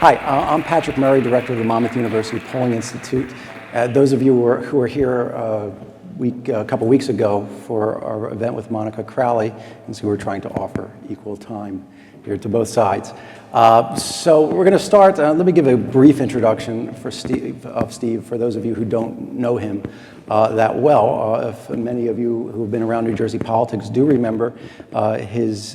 Hi, I'm Patrick Murray, Director of the Monmouth University Polling Institute. Those of you who were here a couple weeks ago for our event with Monica Crowley, and so we're trying to offer equal time here to both sides. So we're going to start. Let me give a brief introduction for Steve, for those of you who don't know him that well. If many of you who have been around New Jersey politics do remember his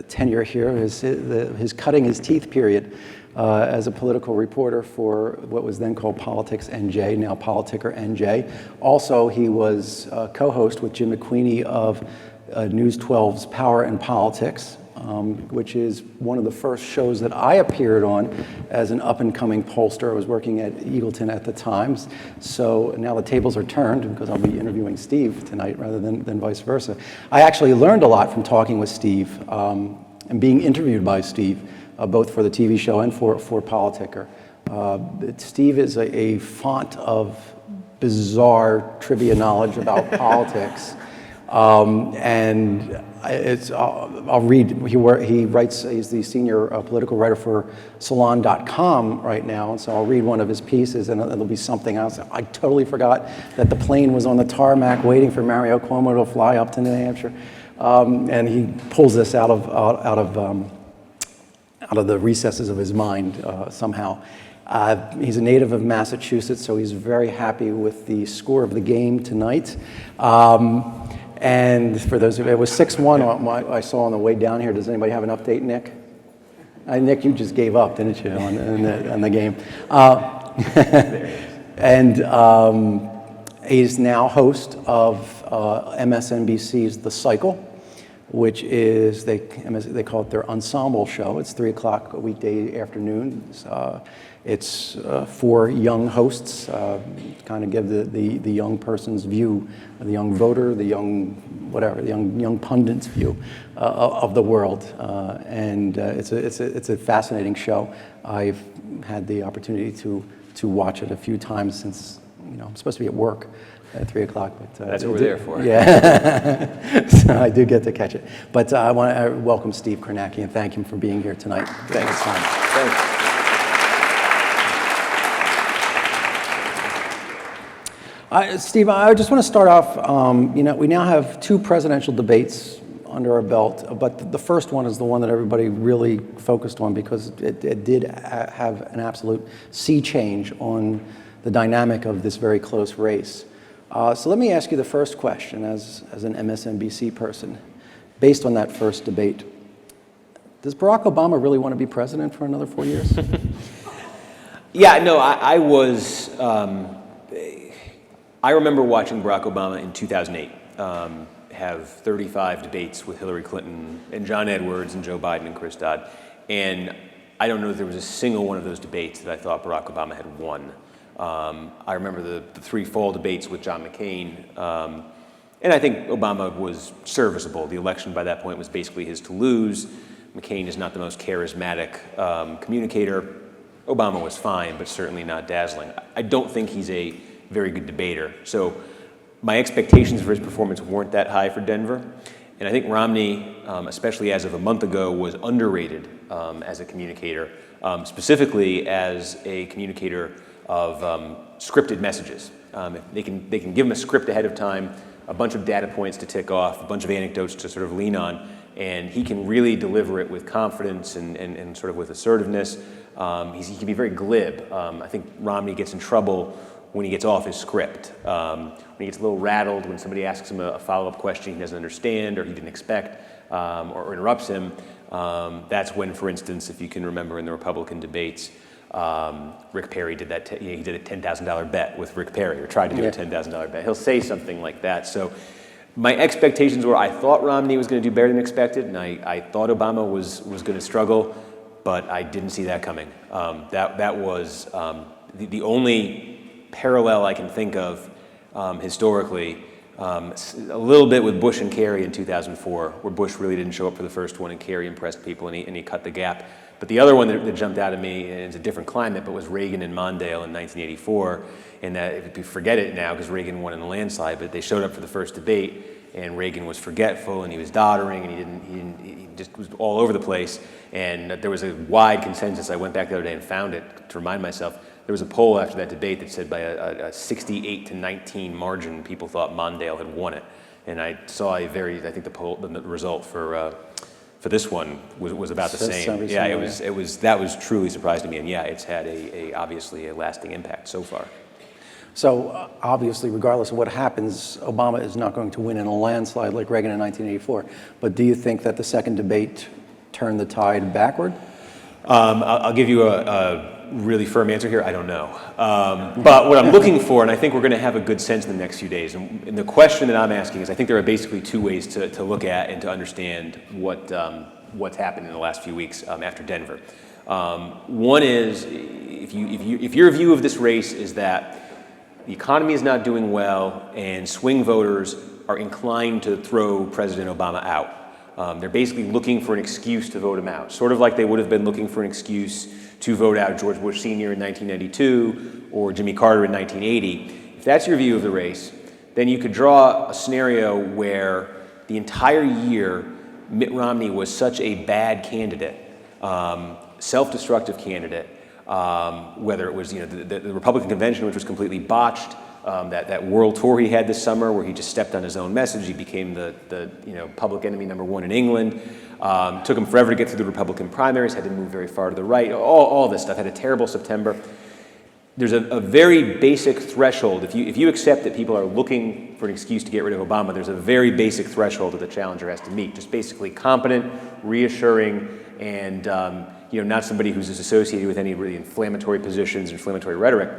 tenure here, his cutting his teeth period as a political reporter for what was then called Politics NJ, now Politicker NJ. Also, he was co-host with Jim McQueenie of News 12's Power and Politics, which is one of the first shows that I appeared on as an up-and-coming pollster. I was working at Eagleton at the time, so now the tables are turned because I'll be interviewing Steve tonight rather than vice versa. I actually learned a lot from talking with Steve and being interviewed by Steve, both for the TV show and for Politicker. Steve is a font of bizarre trivia knowledge about politics. And I'll read, he writes, he's the senior political writer for Salon.com right now, and so I'll read one of his pieces, and it'll be something else. I totally forgot that the plane was on the tarmac waiting for Mario Cuomo to fly up to New Hampshire. And he pulls this out of the recesses of his mind somehow. He's a native of Massachusetts, so he's very happy with the score of the game tonight. And for those of you, it was 6-1 I saw on the way down here. Does anybody have an update, Nick? Nick, you just gave up, didn't you, on the game? And he's now host of MSNBC's The Cycle, which is, they call it their ensemble show. It's 3 o'clock a weekday afternoon. It's 4 young hosts, kind of give the young person's view, the young voter, the young whatever, the young pundit's view of the world. And it's a fascinating show. I've had the opportunity to watch it a few times since, I'm supposed to be at work at 3 o'clock. But that's what we're there for. Yeah, so I do get to catch it. But I want to welcome Steve Kornacki and thank him for being here tonight. Thanks. Thanks. Steve, I just want to start off, we now have 2 presidential debates under our belt, but the first one is the one that everybody really focused on because it did have an absolute sea change on the dynamic of this very close race. So let me ask you the first question as an MSNBC person. Based on that first debate, does Barack Obama really want to be president for another 4 years? Yeah, no, I was, I remember watching Barack Obama in 2008 have 35 debates with Hillary Clinton and John Edwards and Joe Biden and Chris Dodd. And I don't know if there was a single one of those debates that I thought Barack Obama had won. I remember the 3 fall debates with John McCain, and I think Obama was serviceable. The election by that point was basically his to lose. McCain is not the most charismatic communicator. Obama was fine, but certainly not dazzling. I don't think he's a very good debater. So my expectations for his performance weren't that high for Denver. And I think Romney, especially as of a month ago, was underrated as a communicator, specifically as a communicator of scripted messages. They can give him a script ahead of time, a bunch of data points to tick off, a bunch of anecdotes to sort of lean on, and he can really deliver it with confidence and sort of with assertiveness. He can be very glib. I think Romney gets in trouble when he gets off his script, when he gets a little rattled, when somebody asks him a follow-up question he doesn't understand or he didn't expect, or interrupts him. That's when, for instance, if you can remember in the Republican debates, Rick Perry did that. He did a $10,000 bet with Rick Perry, or tried to do a $10,000 bet. He'll say something like that. So my expectations were I thought Romney was going to do better than expected, and I thought Obama was going to struggle, but I didn't see that coming. That was the only parallel I can think of historically, a little bit with Bush and Kerry in 2004, where Bush really didn't show up for the first one and Kerry impressed people and he cut the gap. But the other one that jumped out at me, and it's a different climate, but was Reagan and Mondale in 1984. And that, if you forget it now, because Reagan won in a landslide, but they showed up for the first debate, and Reagan was forgetful, and he was doddering, and he just was all over the place. And there was a wide consensus. I went back the other day and found it to remind myself. There was a poll after that debate that said by a 68-19 margin, people thought Mondale had won it. And I saw I think the result for this one was about the same. Yeah, that was truly surprising to me. And yeah, it's had obviously a lasting impact so far. So obviously, regardless of what happens, Obama is not going to win in a landslide like Reagan in 1984. But do you think that the second debate turned the tide backward? I'll give you a really firm answer here. I don't know. But what I'm looking for, and I think we're going to have a good sense in the next few days, and the question that I'm asking is, I think there are basically two ways to look at and to understand what's happened in the last few weeks after Denver. One is, if your view of this race is that the economy is not doing well and swing voters are inclined to throw President Obama out. They're basically looking for an excuse to vote him out, sort of like they would have been looking for an excuse to vote out George Bush Sr. in 1992 or Jimmy Carter in 1980. If that's your view of the race, then you could draw a scenario where the entire year Mitt Romney was such a bad candidate, self-destructive candidate, whether it was the Republican convention, which was completely botched, that world tour he had this summer where he just stepped on his own message. He became the public enemy #1 in England. Took him forever to get through the Republican primaries, had to move very far to the right, all this stuff. Had a terrible September. There's a very basic threshold. If you accept that people are looking for an excuse to get rid of Obama, there's a very basic threshold that the challenger has to meet. Just basically competent, reassuring, and not somebody who's associated with any really inflammatory positions, inflammatory rhetoric.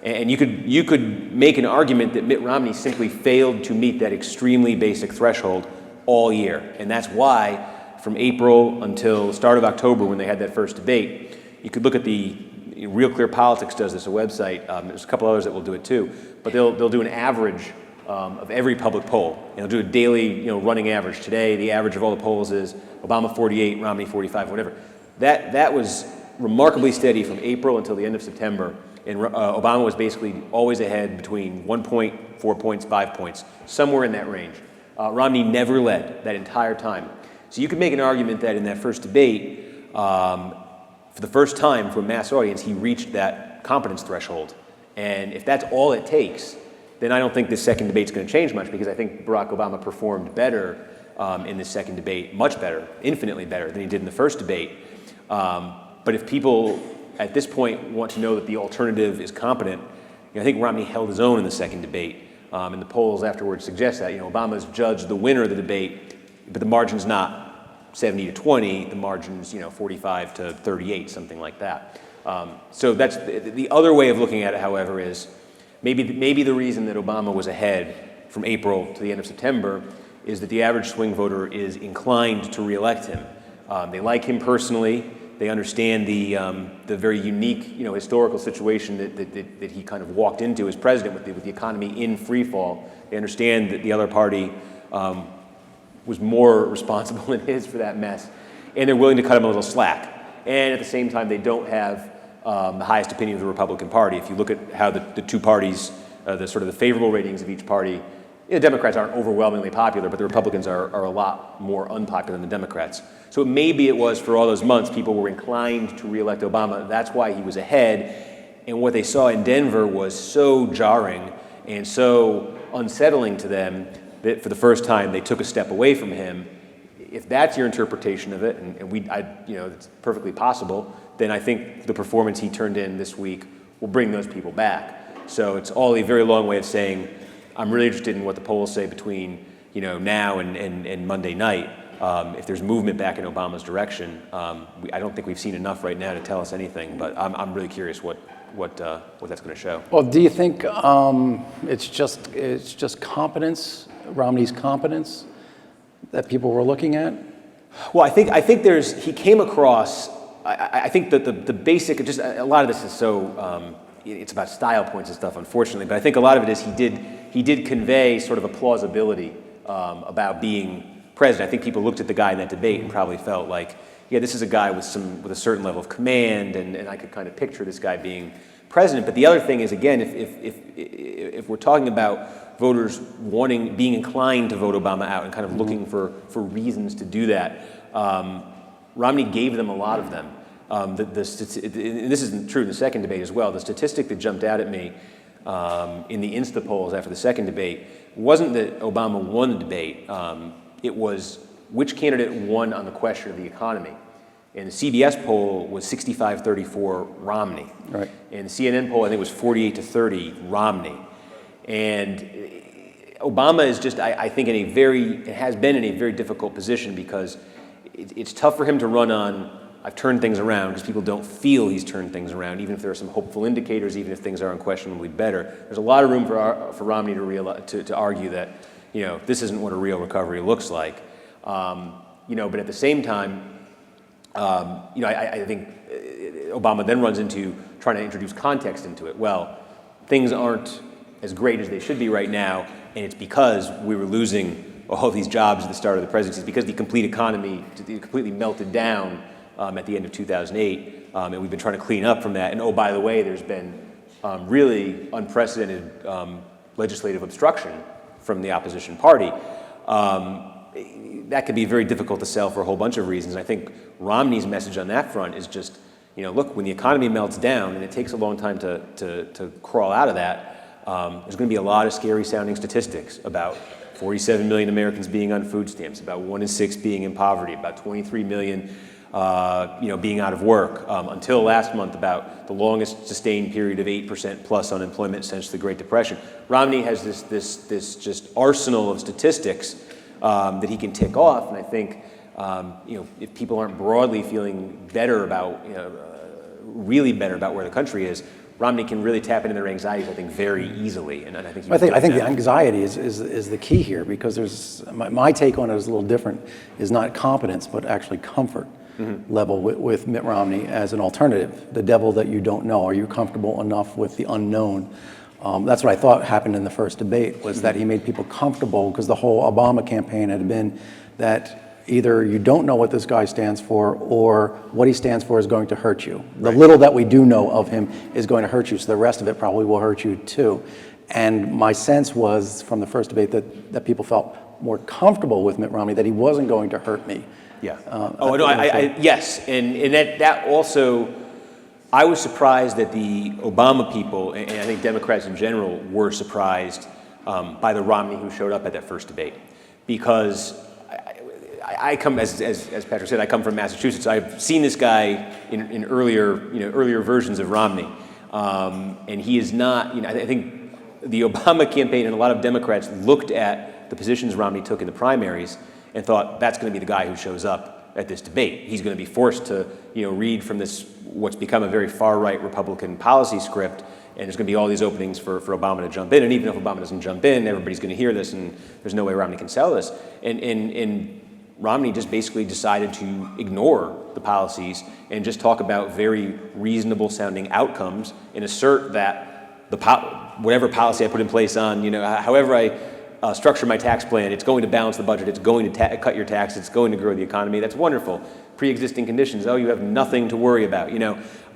And you could make an argument that Mitt Romney simply failed to meet that extremely basic threshold all year. And that's why from April until the start of October, when they had that first debate, you could look at Real Clear Politics does this, a website. There's a couple others that will do it too. But they'll do an average of every public poll. And they'll do a daily running average. Today, the average of all the polls is Obama 48, Romney 45, whatever. That was remarkably steady from April until the end of September. And Obama was basically always ahead between 1 point, 4 points, 5 points, somewhere in that range. Romney never led that entire time. So you could make an argument that in that first debate, for the first time for a mass audience, he reached that competence threshold. And if that's all it takes, then I don't think this second debate's going to change much, because I think Barack Obama performed better in this second debate, much better, infinitely better than he did in the first debate. But if people at this point want to know that the alternative is competent, I think Romney held his own in the second debate. And the polls afterwards suggest that. Obama's judged the winner of the debate, but the margin's not 70-20, the margin's 45-38, something like that. So that's the other way of looking at it, however, is maybe the reason that Obama was ahead from April to the end of September is that the average swing voter is inclined to reelect him. They like him personally. They understand the very unique, historical situation that he kind of walked into as president with the economy in free fall. They understand that the other party was more responsible than his for that mess, and they're willing to cut him a little slack. And at the same time, they don't have the highest opinion of the Republican Party. If you look at how the two parties, the sort of the favorable ratings of each party, the Democrats aren't overwhelmingly popular, but the Republicans are a lot more unpopular than the Democrats. So maybe it was for all those months people were inclined to reelect Obama. That's why he was ahead. And what they saw in Denver was so jarring and so unsettling to them that for the first time they took a step away from him. If that's your interpretation of it, and it's perfectly possible, then I think the performance he turned in this week will bring those people back. So it's all a very long way of saying, I'm really interested in what the polls say between now and Monday night. If there's movement back in Obama's direction, I don't think we've seen enough right now to tell us anything. But I'm really curious what that's going to show. Well, do you think it's just competence, Romney's competence, that people were looking at? Well, I think he came across. I think that the basic, just a lot of this is so. It's about style points and stuff, unfortunately. But I think a lot of it is he did convey sort of a plausibility about being president. I think people looked at the guy in that debate and probably felt like, yeah, this is a guy with a certain level of command, and I could kind of picture this guy being president. But the other thing is, again, if we're talking about voters being inclined to vote Obama out and kind of looking for reasons to do that. Romney gave them a lot of them. And this isn't true in the second debate as well. The statistic that jumped out at me in the Insta polls after the second debate wasn't that Obama won the debate. It was which candidate won on the question of the economy. And the CBS poll was 65-34 Romney. Right. And the CNN poll, I think, was 48-30 Romney. And Obama is just, I think, has been in a very difficult position because it's tough for him to run on, I've turned things around, because people don't feel he's turned things around, even if there are some hopeful indicators, even if things are unquestionably better. There's a lot of room for Romney to argue that, this isn't what a real recovery looks like. But at the same time, I think Obama then runs into trying to introduce context into it. Well, things aren't as great as they should be right now, and it's because we were losing all these jobs at the start of the presidency. It's because the complete economy completely melted down at the end of 2008, and we've been trying to clean up from that. And oh, by the way, there's been really unprecedented legislative obstruction from the opposition party. That could be very difficult to sell for a whole bunch of reasons. I think Romney's message on that front is just, look, when the economy melts down and it takes a long time to crawl out of that, there's going to be a lot of scary sounding statistics about 47 million Americans being on food stamps, about 1 in 6 being in poverty, about 23 million being out of work. Until last month, about the longest sustained period of 8% plus unemployment since the Great Depression. Romney has this just arsenal of statistics that he can tick off, and I think if people aren't broadly feeling better about, really better about where the country is, Romney can really tap into their anxieties, I think, very easily. And I think the anxiety is the key here, because there's my take on it is a little different. Is not competence, but actually comfort level with Mitt Romney as an alternative. The devil that you don't know. Are you comfortable enough with the unknown? That's what I thought happened in the first debate, was that he made people comfortable, because the whole Obama campaign had been that either you don't know what this guy stands for, or what he stands for is going to hurt you. The little that we do know of him is going to hurt you, so the rest of it probably will hurt you too. And my sense was from the first debate that people felt more comfortable with Mitt Romney, that he wasn't going to hurt me. Yeah. Yes, and that also, I was surprised that the Obama people, and I think Democrats in general, were surprised by the Romney who showed up at that first debate, because I come, as Patrick said, I come from Massachusetts. I've seen this guy in earlier versions of Romney, and he is not. I think the Obama campaign and a lot of Democrats looked at the positions Romney took in the primaries and thought, that's going to be the guy who shows up at this debate. He's going to be forced to read from this what's become a very far-right Republican policy script, and there's going to be all these openings for Obama to jump in. And even if Obama doesn't jump in, everybody's going to hear this, and there's no way Romney can sell this. And Romney just basically decided to ignore the policies and just talk about very reasonable sounding outcomes and assert that whatever policy I put in place on, however I structure my tax plan, it's going to balance the budget, it's going to cut your taxes, it's going to grow the economy. That's wonderful. Pre-existing conditions, you have nothing to worry about.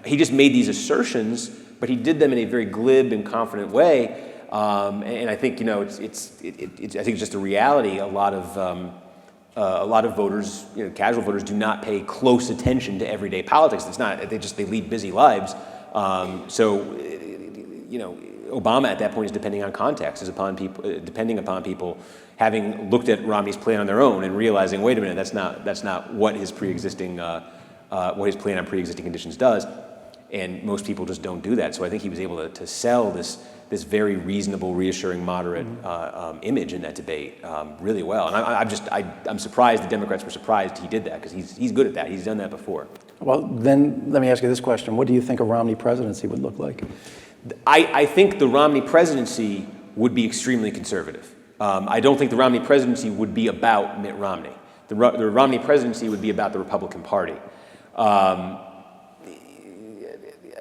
He just made these assertions, but he did them in a very glib and confident way. And I think, I think it's just a reality. A lot of voters, casual voters, do not pay close attention to everyday politics. It's not, they lead busy lives. Obama at that point is depending on context, depending upon people having looked at Romney's plan on their own and realizing, wait a minute, that's not what his plan on pre-existing conditions does. And most people just don't do that. So I think he was able to sell this very reasonable, reassuring, moderate image in that debate really well. And I'm surprised the Democrats were surprised he did that, because he's good at that. He's done that before. Well, then let me ask you this question. What do you think a Romney presidency would look like? I think the Romney presidency would be extremely conservative. I don't think the Romney presidency would be about Mitt Romney. The Romney presidency would be about the Republican Party. I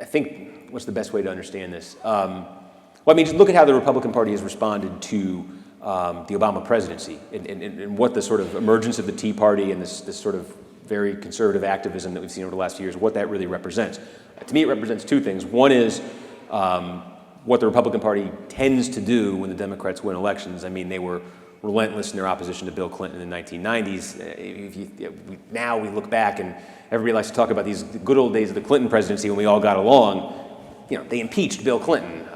think, what's the best way to understand this? Just look at how the Republican Party has responded to the Obama presidency and what the sort of emergence of the Tea Party and this sort of very conservative activism that we've seen over the last few years, what that really represents. To me, it represents two things. One is what the Republican Party tends to do when the Democrats win elections. I mean, they were relentless in their opposition to Bill Clinton in the 1990s. Now we look back and everybody likes to talk about these good old days of the Clinton presidency when we all got along. You know, they impeached Bill Clinton,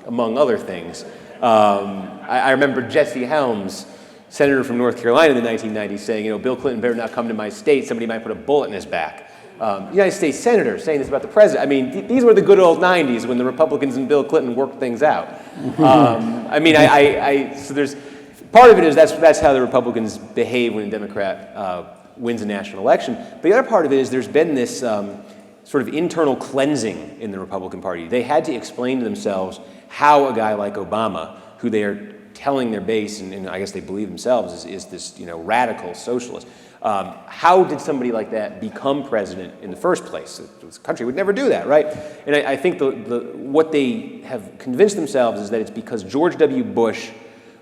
among other things. I remember Jesse Helms, senator from North Carolina in the 1990s, saying, you know, Bill Clinton better not come to my state. Somebody might put a bullet in his back. United States senator saying this about the president. I mean, these were the good old 90s when the Republicans and Bill Clinton worked things out. I mean, so there's part of it is that's how the Republicans behave when a Democrat wins a national election. But the other part of it is there's been this sort of internal cleansing in the Republican Party. They had to explain to themselves how a guy like Obama, who they are telling their base, and I guess they believe themselves, is this, you know, radical socialist. How did somebody like that become president in the first place? This country would never do that, right? And I think what they have convinced themselves is that it's because George W. Bush,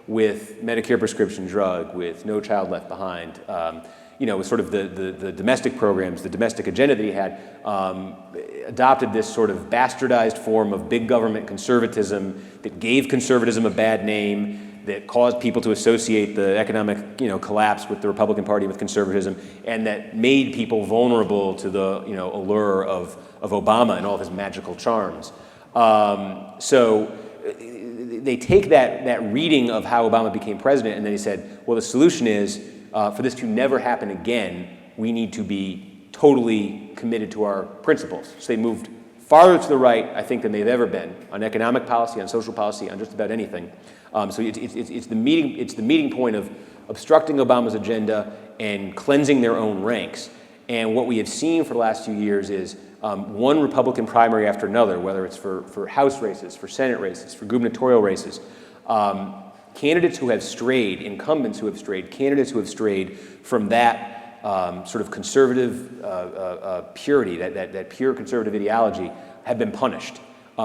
with Medicare prescription drug, with No Child Left Behind, you know, with sort of the domestic programs, the domestic agenda that he had, adopted this sort of bastardized form of big government conservatism that gave conservatism a bad name, that caused people to associate the economic, you know, collapse with the Republican Party with conservatism, and that made people vulnerable to the, you know, allure of Obama and all of his magical charms. So they take that reading of how Obama became president, and then he said, well, the solution is, for this to never happen again, we need to be totally committed to our principles. So they moved farther to the right, I think, than they've ever been on economic policy, on social policy, on just about anything. So it's the meeting point of obstructing Obama's agenda and cleansing their own ranks. And what we have seen for the last few years is one Republican primary after another, whether it's for House races, for Senate races, for gubernatorial races, candidates who have strayed, incumbents who have strayed, candidates who have strayed from that sort of conservative purity, that pure conservative ideology, have been punished.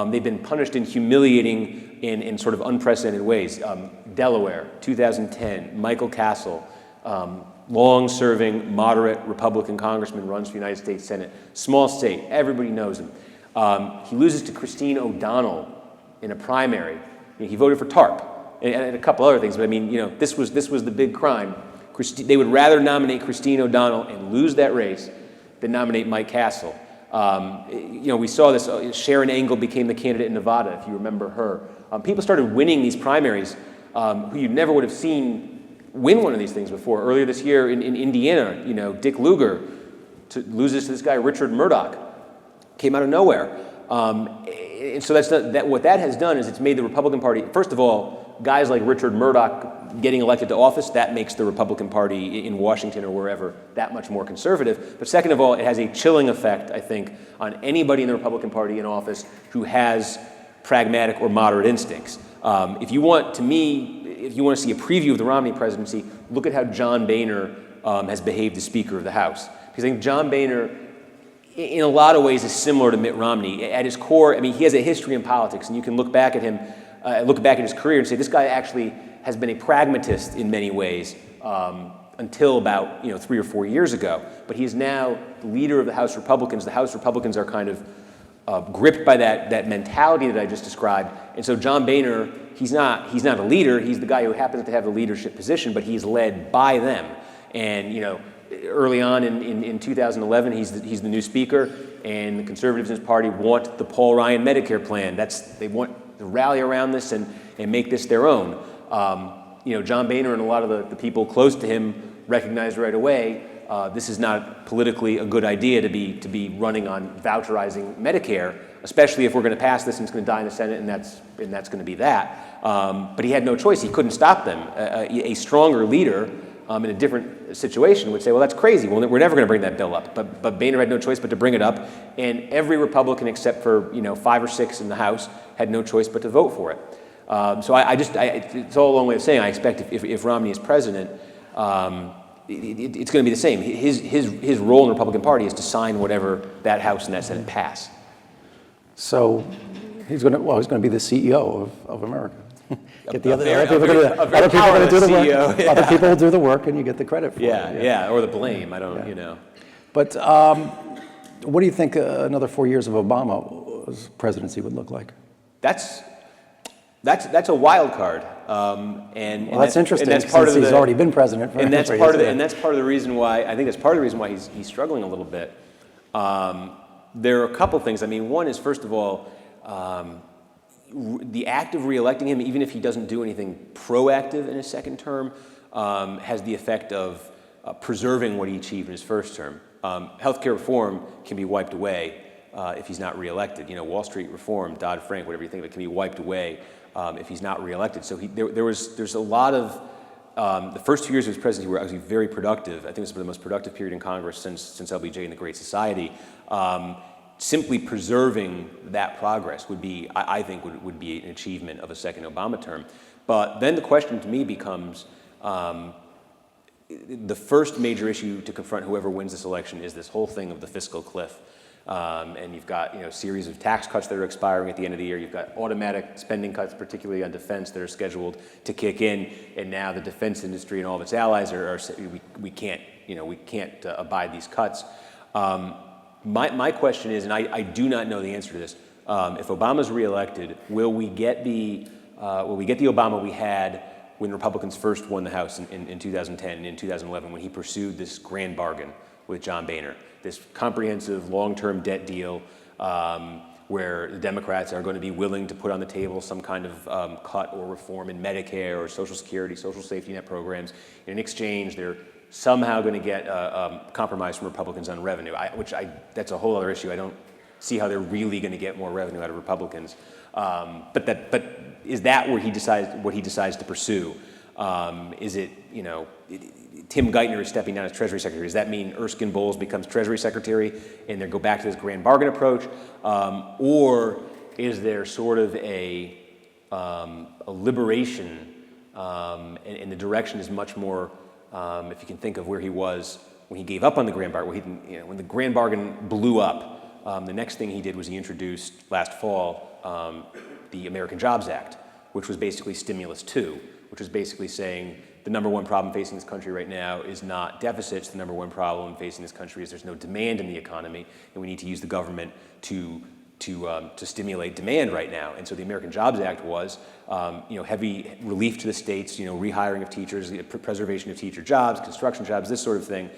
They've been punished in humiliating, in sort of unprecedented ways. Delaware, 2010, Michael Castle, long-serving, moderate Republican congressman, runs for the United States Senate. Small state, everybody knows him. He loses to Christine O'Donnell in a primary. You know, he voted for TARP and a couple other things, but I mean, you know, this was the big crime. They would rather nominate Christine O'Donnell and lose that race than nominate Mike Castle. You know, we saw this. Sharon Angle became the candidate in Nevada, if you remember her. People started winning these primaries who you never would have seen win one of these things before. Earlier this year in Indiana, you know, Dick Lugar loses to this guy Richard Murdoch, came out of nowhere. And so what that has done is it's made the Republican Party, first of all, guys like Richard Murdoch getting elected to office, that makes the Republican Party in Washington or wherever that much more conservative. But second of all, it has a chilling effect, I think, on anybody in the Republican Party in office who has pragmatic or moderate instincts. If you want to see a preview of the Romney presidency, look at how John Boehner has behaved as Speaker of the House. Because I think John Boehner, in a lot of ways, is similar to Mitt Romney. At his core, I mean, he has a history in politics, and you can look back at him, look back at his career and say, this guy actually has been a pragmatist in many ways until about 3 or 4 years ago. But he is now the leader of the House Republicans. The House Republicans are kind of gripped by that mentality that I just described. And so John Boehner, he's not a leader. He's the guy who happens to have the leadership position, but he's led by them. And early on in 2011, he's the new speaker, and the conservatives in his party want the Paul Ryan Medicare plan. They want to rally around this and make this their own. John Boehner and a lot of the people close to him recognized right away this is not politically a good idea to be running on voucherizing Medicare, especially if we're going to pass this and it's going to die in the Senate, and that's going to be that. But he had no choice. He couldn't stop them. A stronger leader in a different situation would say, well, that's crazy. Well, we're never going to bring that bill up. But Boehner had no choice but to bring it up, and every Republican except for 5 or 6 in the House had no choice but to vote for it. So it's all a long way of saying I expect if Romney is president, it's going to be the same. His role in the Republican Party is to sign whatever that House and that Senate pass. So he's going to be the CEO of America. Get the other people to do the work. Yeah. Other people will do the work, and you get the credit for it. Yeah, or the blame. I don't. But what do you think another 4 years of Obama's presidency would look like? That's That's a wild card, and Well, that's interesting, and that's part of since he's the, already been president. and that's part of the, and that's part of the reason why I think that's part of the reason why he's struggling a little bit. There are a couple things. I mean, one is, first of all, the act of reelecting him, even if he doesn't do anything proactive in his second term, has the effect of preserving what he achieved in his first term. Healthcare reform can be wiped away if he's not reelected. You know, Wall Street reform, Dodd-Frank, whatever you think of it, can be wiped away if he's not reelected. So there's a lot of the first 2 years of his presidency were actually very productive. I think it's been the most productive period in Congress since LBJ and the Great Society. Simply preserving that progress would be, I think, would be an achievement of a second Obama term. But then the question to me becomes, the first major issue to confront whoever wins this election is this whole thing of the fiscal cliff. And you've got, a series of tax cuts that are expiring at the end of the year. You've got automatic spending cuts, particularly on defense, that are scheduled to kick in. And now the defense industry and all of its allies are we can't abide these cuts. My question is, and I do not know the answer to this. If Obama's reelected, will we get the Obama we had when Republicans first won the House in 2010 and in 2011, when he pursued this grand bargain with John Boehner, this comprehensive long-term debt deal where the Democrats are going to be willing to put on the table some kind of cut or reform in Medicare or Social Security, social safety net programs. In exchange, they're somehow going to get a compromise from Republicans on revenue, that's a whole other issue. I don't see how they're really going to get more revenue out of Republicans. But is that where what he decides to pursue? Is it, Tim Geithner is stepping down as Treasury Secretary. Does that mean Erskine Bowles becomes Treasury Secretary and they go back to this grand bargain approach? Or is there sort of a liberation and the direction is much more, if you can think of where he was when he gave up on the grand bargain, when the grand bargain blew up, the next thing he did was he introduced last fall the American Jobs Act, which was basically stimulus 2, which was basically saying the number one problem facing this country right now is not deficits. The number one problem facing this country is there's no demand in the economy, and we need to use the government to stimulate demand right now. And so the American Jobs Act was, heavy relief to the states, rehiring of teachers, preservation of teacher jobs, construction jobs, this sort of thing.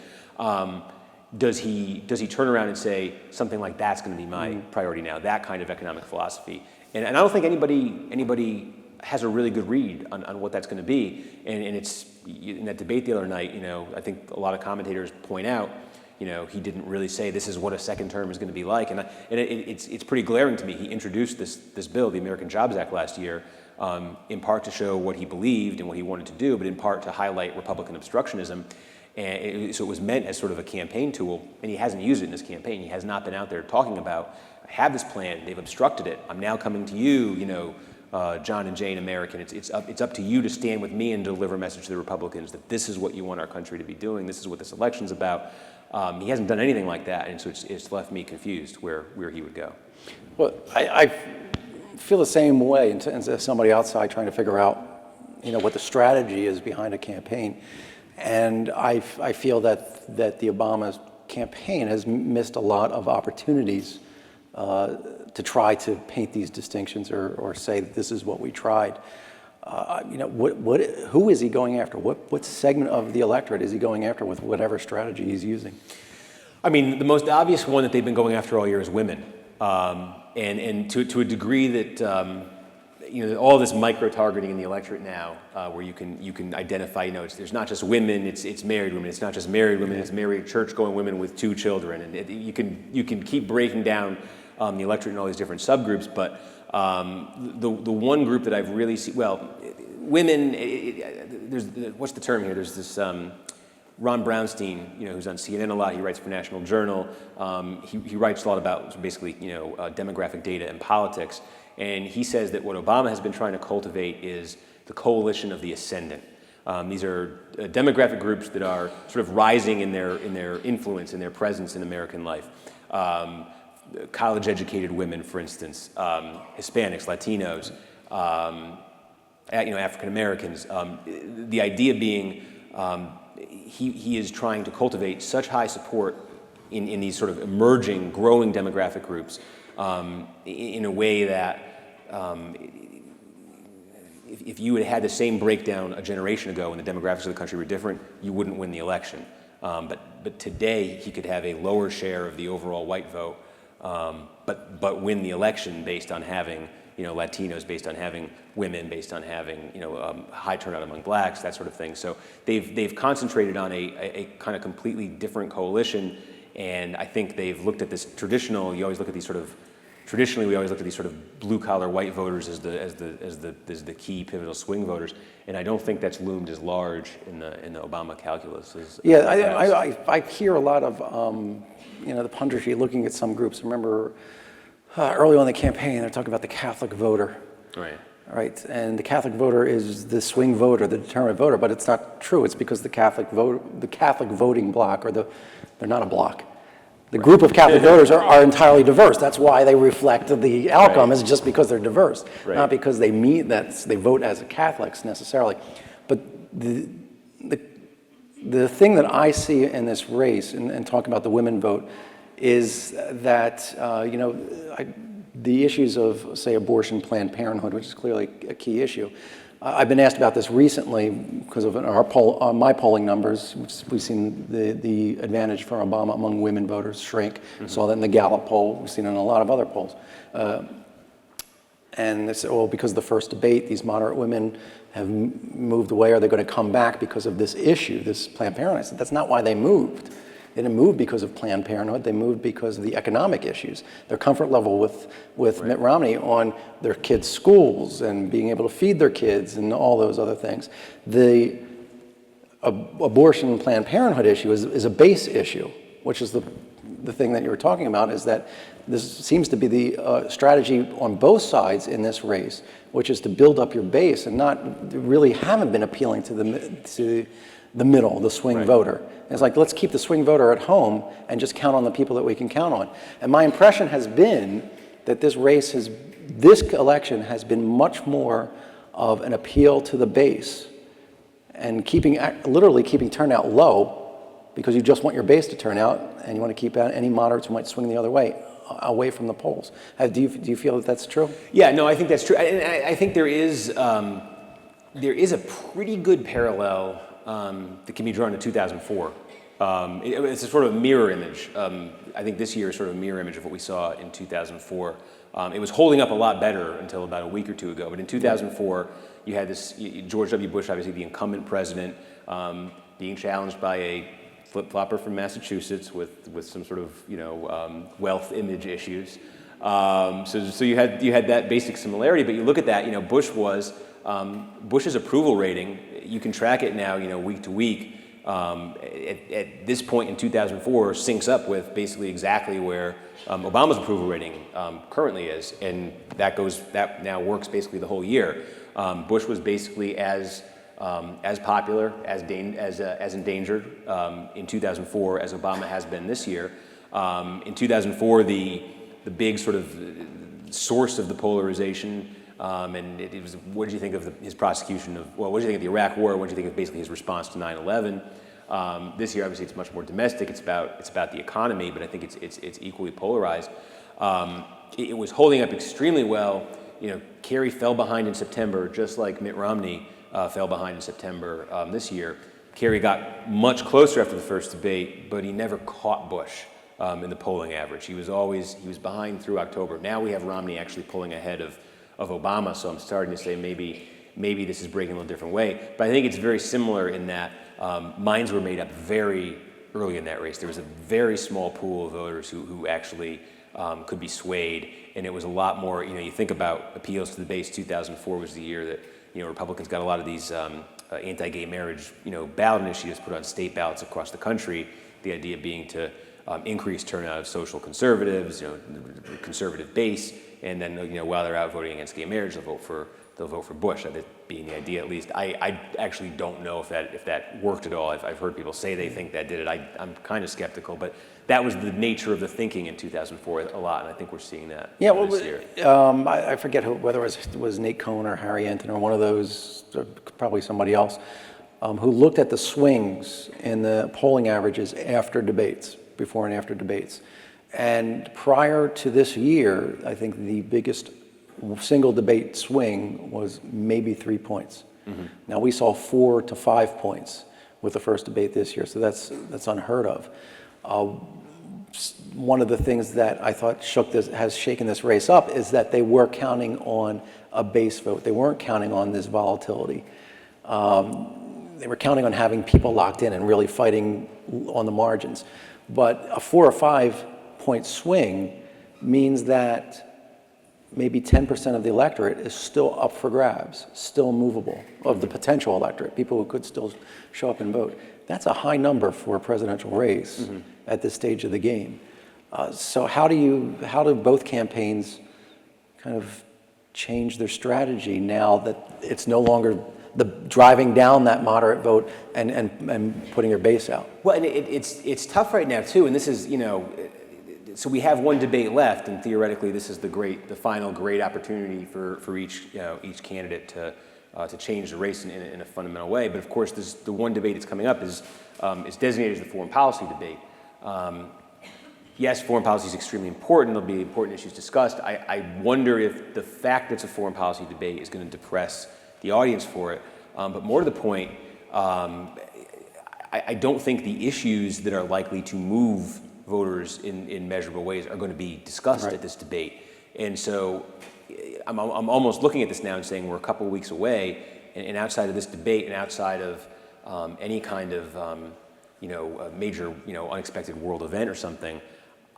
Does he turn around and say something like that's going to be my priority now, that kind of economic philosophy? And I don't think anybody has a really good read on what that's going to be. And it's in that debate the other night, I think a lot of commentators point out, he didn't really say this is what a second term is going to be like. And it's pretty glaring to me. He introduced this bill, the American Jobs Act, last year, in part to show what he believed and what he wanted to do, but in part to highlight Republican obstructionism. And so it was meant as sort of a campaign tool, and he hasn't used it in his campaign. He has not been out there talking about, I have this plan, they've obstructed it, I'm now coming to you, John and Jane American. It's up to you to stand with me and deliver a message to the Republicans that this is what you want our country to be doing, this is what this election's about. He hasn't done anything like that, and so it's left me confused where he would go. Well, I feel the same way as somebody outside trying to figure out, what the strategy is behind a campaign. And I feel that the Obama campaign has missed a lot of opportunities to try to paint these distinctions or say that this is what we tried. Who is he going after? What segment of the electorate is he going after with whatever strategy he's using? I mean, the most obvious one that they've been going after all year is women, and to a degree that all this micro-targeting in the electorate now, where you can identify, there's not just women, it's married women. It's not just married women, it's married church-going women with 2 children, and you can keep breaking down the electorate in all these different subgroups. But the one group that I've really seen, women. What's the term here? There's this Ron Brownstein, who's on CNN a lot. He writes for National Journal. He writes a lot about basically demographic data and politics. And he says that what Obama has been trying to cultivate is the coalition of the ascendant. These are demographic groups that are sort of rising in their influence, in their presence in American life. College-educated women, for instance, Hispanics, Latinos, African Americans. The idea being he is trying to cultivate such high support in these sort of emerging, growing demographic groups in a way that if you had the same breakdown a generation ago when the demographics of the country were different, you wouldn't win the election. But today he could have a lower share of the overall white vote, but win the election based on having Latinos, based on having women, based on having high turnout among blacks, that sort of thing. So they've concentrated on a kind of completely different coalition, and I think they've looked at this traditional. You always look at these sort of. Traditionally, we always look at these sort of blue-collar white voters as the key pivotal swing voters, and I don't think that's loomed as large in the Obama calculus. I hear a lot of the punditry looking at some groups. Remember early on in the campaign, they're talking about the Catholic voter, right? And the Catholic voter is the swing voter, the determinant voter, but it's not true. It's because the Catholic voting bloc, they're not a bloc. The group of Catholic voters are entirely diverse. That's why they reflect the outcome is just because they're diverse, not because they vote as Catholics necessarily. But the thing that I see in this race, and talking about the women vote, is that the issues of, say, abortion, Planned Parenthood, which is clearly a key issue. I've been asked about this recently because of my polling numbers. We've seen the advantage for Obama among women voters shrink. Saw that in the Gallup poll. We've seen it in a lot of other polls. And they said, well, because of the first debate, these moderate women have moved away. Are they going to come back because of this issue, this Planned Parenthood? I said, that's not why they moved. They didn't move because of Planned Parenthood. They moved because of the economic issues, their comfort level with Mitt Romney on their kids' schools and being able to feed their kids and all those other things. The abortion and Planned Parenthood issue is a base issue, which is the thing that you were talking about, is that this seems to be the strategy on both sides in this race, which is to build up your base and really haven't been appealing to the middle, the swing voter. It's like, let's keep the swing voter at home and just count on the people that we can count on. And my impression has been that this election has been much more of an appeal to the base and literally keeping turnout low, because you just want your base to turn out and you want to keep out any moderates who might swing the other way, away from the polls. Do you feel that that's true? Yeah, no, I think that's true. I think there is a pretty good parallel that can be drawn to 2004. It's a sort of mirror image. I think this year is sort of a mirror image of what we saw in 2004. It was holding up a lot better until about a week or two ago. But in 2004, you had George W. Bush, obviously the incumbent president, being challenged by a flip-flopper from Massachusetts with some sort of wealth image issues. So you had that basic similarity. But you look at that, Bush's approval rating, you can track it now, week to week. At this point in 2004, syncs up with basically exactly where Obama's approval rating currently is, and that now works basically the whole year. Bush was basically as popular, as endangered in 2004 as Obama has been this year. In 2004, the big sort of source of the polarization. And it was, what did you think of his prosecution what did you think of the Iraq War? What did you think of basically his response to 9/11? This year, obviously, it's much more domestic. It's about the economy, but I think it's equally polarized. It was holding up extremely well. Kerry fell behind in September, just like Mitt Romney fell behind in September this year. Kerry got much closer after the first debate, but he never caught Bush in the polling average. He was behind through October. Now we have Romney actually pulling ahead of Obama, so I'm starting to say maybe this is breaking a little different way. But I think it's very similar in that minds were made up very early in that race. There was a very small pool of voters who actually could be swayed, and it was a lot more, you think about appeals to the base. 2004 was the year that, Republicans got a lot of these anti-gay marriage, ballot initiatives put on state ballots across the country, the idea being to increase turnout of social conservatives, the conservative base, and then while they're out voting against gay marriage, they'll vote for Bush. That being the idea, at least. I actually don't know if that worked at all. I've heard people say they think that did it. I'm kind of skeptical, but that was the nature of the thinking in 2004 a lot, and I think we're seeing that this year. I forget whether it was Nate Cohn or Harry Enton or one of those, or probably somebody else, who looked at the swings in the polling averages after debates, before and after debates. And prior to this year, I think the biggest single debate swing was maybe 3 points. Now we saw 4 to 5 points with the first debate this year, so that's unheard of. One of the things that I thought has shaken this race up is that they were counting on a base vote. They weren't counting on this volatility. They were counting on having people locked in and really fighting on the margins. But a 4 or 5 point swing means that maybe 10% of the electorate is still up for grabs, still movable, of the potential electorate, people who could still show up and vote. That's a high number for a presidential race at this stage of the game. So how do both campaigns kind of change their strategy now that it's no longer the driving down that moderate vote and putting your base out? Well, and it's tough right now too, and this is, so we have one debate left, and theoretically this is the final great opportunity for each candidate to change the race in a fundamental way. But of course, the one debate that's coming up is designated as the foreign policy debate. Yes, foreign policy is extremely important. There'll be important issues discussed. I wonder if the fact that it's a foreign policy debate is going to depress the audience for it. But more to the point, I don't think the issues that are likely to move voters in measurable ways are going to be discussed at this debate. And so I'm almost looking at this now and saying we're a couple of weeks away, and outside of this debate and outside of any kind of a major unexpected world event or something,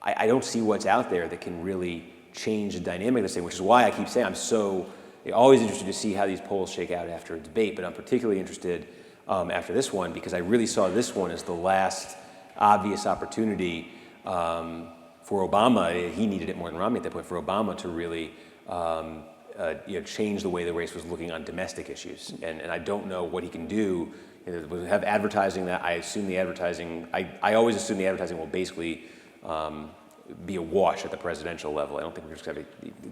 I don't see what's out there that can really change the dynamic of this thing, which is why I keep saying I'm so always interested to see how these polls shake out after a debate, but I'm particularly interested after this one because I really saw this one as the last obvious opportunity for Obama. He needed it more than Romney at that point, for Obama to really change the way the race was looking on domestic issues. And I don't know what he can do. Have advertising that I assume the advertising, I always assume the advertising will basically be a wash at the presidential level. I don't think we're just going to,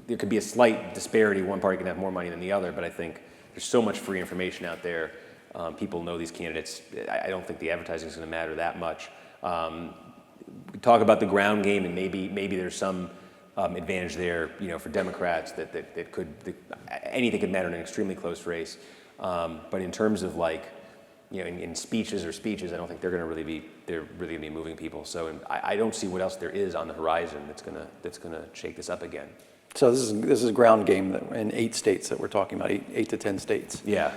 there could be a slight disparity. One party can have more money than the other, but I think there's so much free information out there. People know these candidates. I don't think the advertising is going to matter that much. We talk about the ground game, and maybe there's some advantage there, for Democrats that anything could matter in an extremely close race. But in terms of in speeches, I don't think they're really going to be moving people. So I don't see what else there is on the horizon that's gonna shake this up again. So this is a ground game in 8 states that we're talking about, 8 to 10 states. Yeah.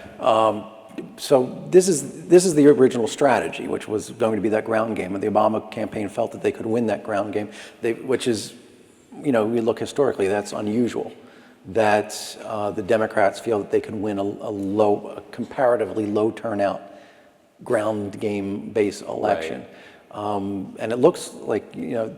So this is the original strategy, which was going to be that ground game, and the Obama campaign felt that they could win that ground game, which is, we look historically, that's unusual. That the Democrats feel that they could win a comparatively low turnout ground game base election, and it looks like they're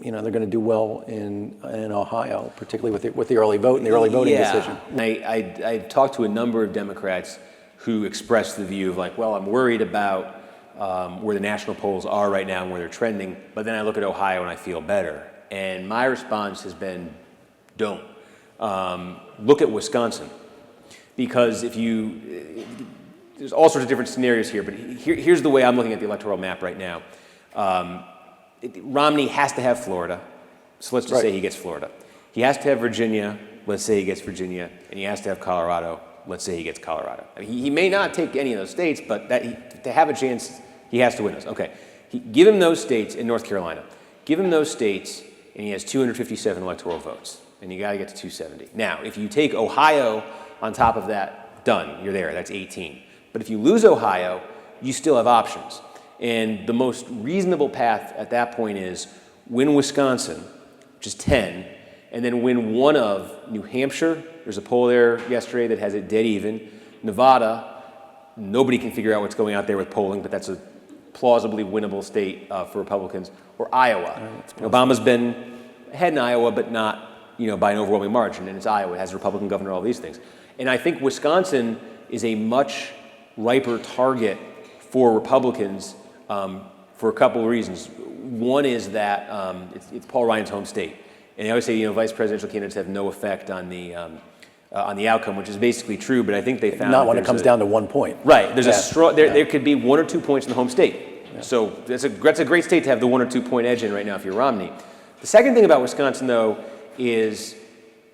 going to do well in Ohio, particularly with the early vote and the early voting decision. I talked to a number of Democrats who expressed the view of I'm worried about where the national polls are right now and where they're trending, but then I look at Ohio and I feel better. And my response has been, don't. Look at Wisconsin, because there's all sorts of different scenarios here, but here's the way I'm looking at the electoral map right now. Romney has to have Florida, so let's just say he gets Florida. He has to have Virginia, let's say he gets Virginia, and he has to have Colorado, let's say he gets Colorado. I mean, he may not take any of those states, but to have a chance, he has to win those. Okay, give him those states in North Carolina. Give him those states, and he has 257 electoral votes, and you got to get to 270. Now, if you take Ohio on top of that, done, you're there, that's 18. But if you lose Ohio, you still have options. And the most reasonable path at that point is win Wisconsin, which is 10, and then win one of New Hampshire. There's a poll there yesterday that has it dead even. Nevada, nobody can figure out what's going out there with polling, but that's a plausibly winnable state for Republicans. Or Iowa. Obama's been ahead in Iowa, but not by an overwhelming margin, and it's Iowa. It has a Republican governor, all these things. And I think Wisconsin is a much riper target for Republicans for a couple of reasons. One is that it's Paul Ryan's home state, and they always say vice presidential candidates have no effect on the outcome, which is basically true. But I think they found not when it comes down to 1 point. Right. There's there could be 1 or 2 points in the home state. Yeah. So that's a great state to have the 1 or 2 point edge in right now if you're Romney. The second thing about Wisconsin though is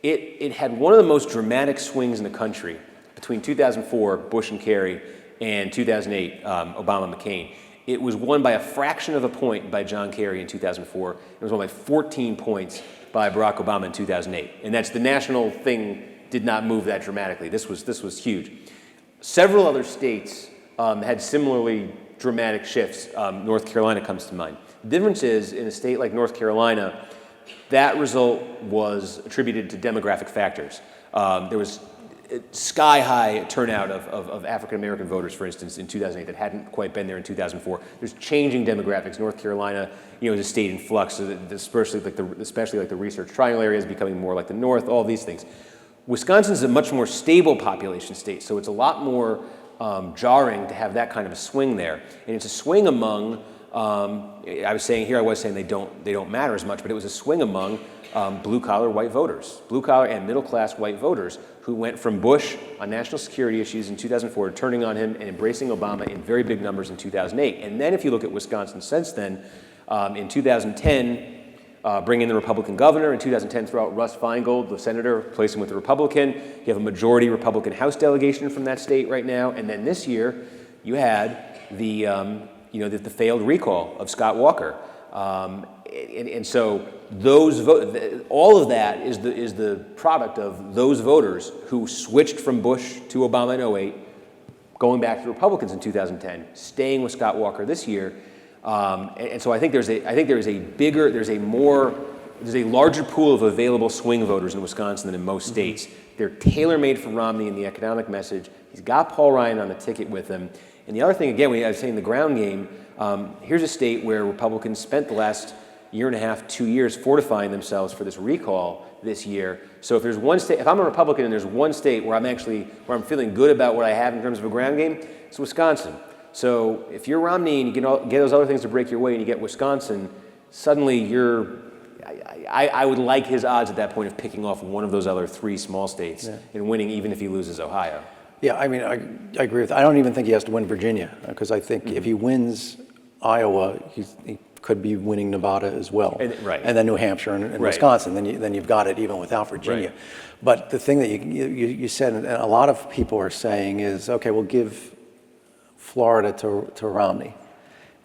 it had one of the most dramatic swings in the country between 2004, Bush and Kerry, and 2008, Obama-McCain. It was won by a fraction of a point by John Kerry in 2004. It was won by 14 points by Barack Obama in 2008. And that's the national thing did not move that dramatically. This was huge. Several other states had similarly dramatic shifts. North Carolina comes to mind. The difference is, in a state like North Carolina, that result was attributed to demographic factors. There was sky-high turnout of African-American voters, for instance, in 2008 that hadn't quite been there in 2004. There's changing demographics. North Carolina, is a state in flux, so especially like the Research Triangle area is becoming more like the North, all these things. Wisconsin's a much more stable population state, so it's a lot more jarring to have that kind of a swing there. And it's a swing among, I was saying they don't matter as much, but it was a swing among blue-collar white voters, blue-collar and middle-class white voters who went from Bush on national security issues in 2004 to turning on him and embracing Obama in very big numbers in 2008. And then if you look at Wisconsin since then, in 2010, bring in the Republican governor. In 2010, throw out Russ Feingold, the senator, replace him with a Republican. You have a majority Republican House delegation from that state right now. And then this year, you had the failed recall of Scott Walker. And so those all of that is the product of those voters who switched from Bush to Obama in 2008, going back to the Republicans in 2010, staying with Scott Walker this year. And so I think there's a larger pool of available swing voters in Wisconsin than in most states. They're tailor-made for Romney in the economic message. He's got Paul Ryan on the ticket with him. And the other thing, again, I was saying the ground game, here's a state where Republicans spent the last year and a half, 2 years fortifying themselves for this recall this year. So if there's one state, if I'm a Republican and there's one state where I'm feeling good about what I have in terms of a ground game, it's Wisconsin. So if you're Romney and you get those other things to break your way and you get Wisconsin, suddenly I would like his odds at that point of picking off one of those other three small states and winning even if he loses Ohio. Yeah, I mean, I agree with that. I don't even think he has to win Virginia, because I think if he wins Iowa, he could be winning Nevada as well. And then New Hampshire and Wisconsin. Then you've got it even without Virginia. Right. But the thing that you said, and a lot of people are saying is, okay, we'll give Florida to Romney.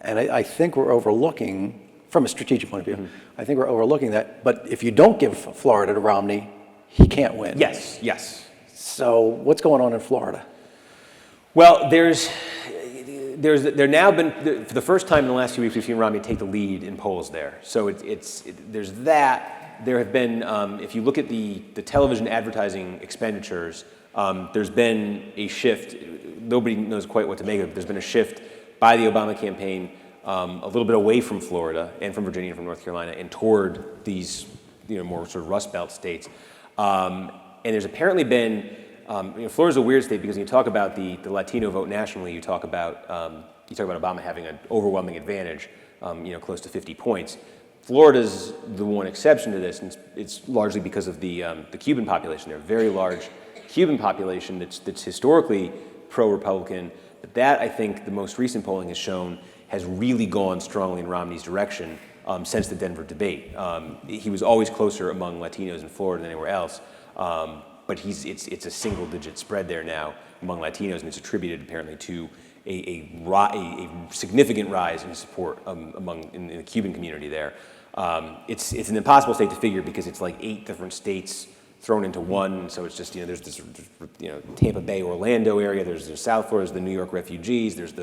And I think we're overlooking, from a strategic point of view, I think we're overlooking that. But if you don't give Florida to Romney, he can't win. Yes. So what's going on in Florida? Well, there now been, for the first time in the last few weeks, we've seen Romney take the lead in polls there. So there's that. There have been, if you look at the television advertising expenditures, there's been a shift. Nobody knows quite what to make of it. There's been a shift by the Obama campaign a little bit away from Florida and from Virginia and from North Carolina and toward these more sort of Rust Belt states. And there's apparently been, Florida's a weird state because when you talk about the Latino vote nationally, you talk about Obama having an overwhelming advantage, close to 50 points. Florida's the one exception to this, and it's largely because of the Cuban population. They're a very large Cuban population that's historically pro-Republican, but that, I think, the most recent polling has shown has really gone strongly in Romney's direction since the Denver debate. He was always closer among Latinos in Florida than anywhere else, but it's a single-digit spread there now among Latinos, and it's attributed apparently to a significant rise in support in the Cuban community there. It's an impossible state to figure because it's like 8 different states thrown into one. So it's just, there's this, Tampa Bay, Orlando area. There's the South Florida, there's the New York refugees. There's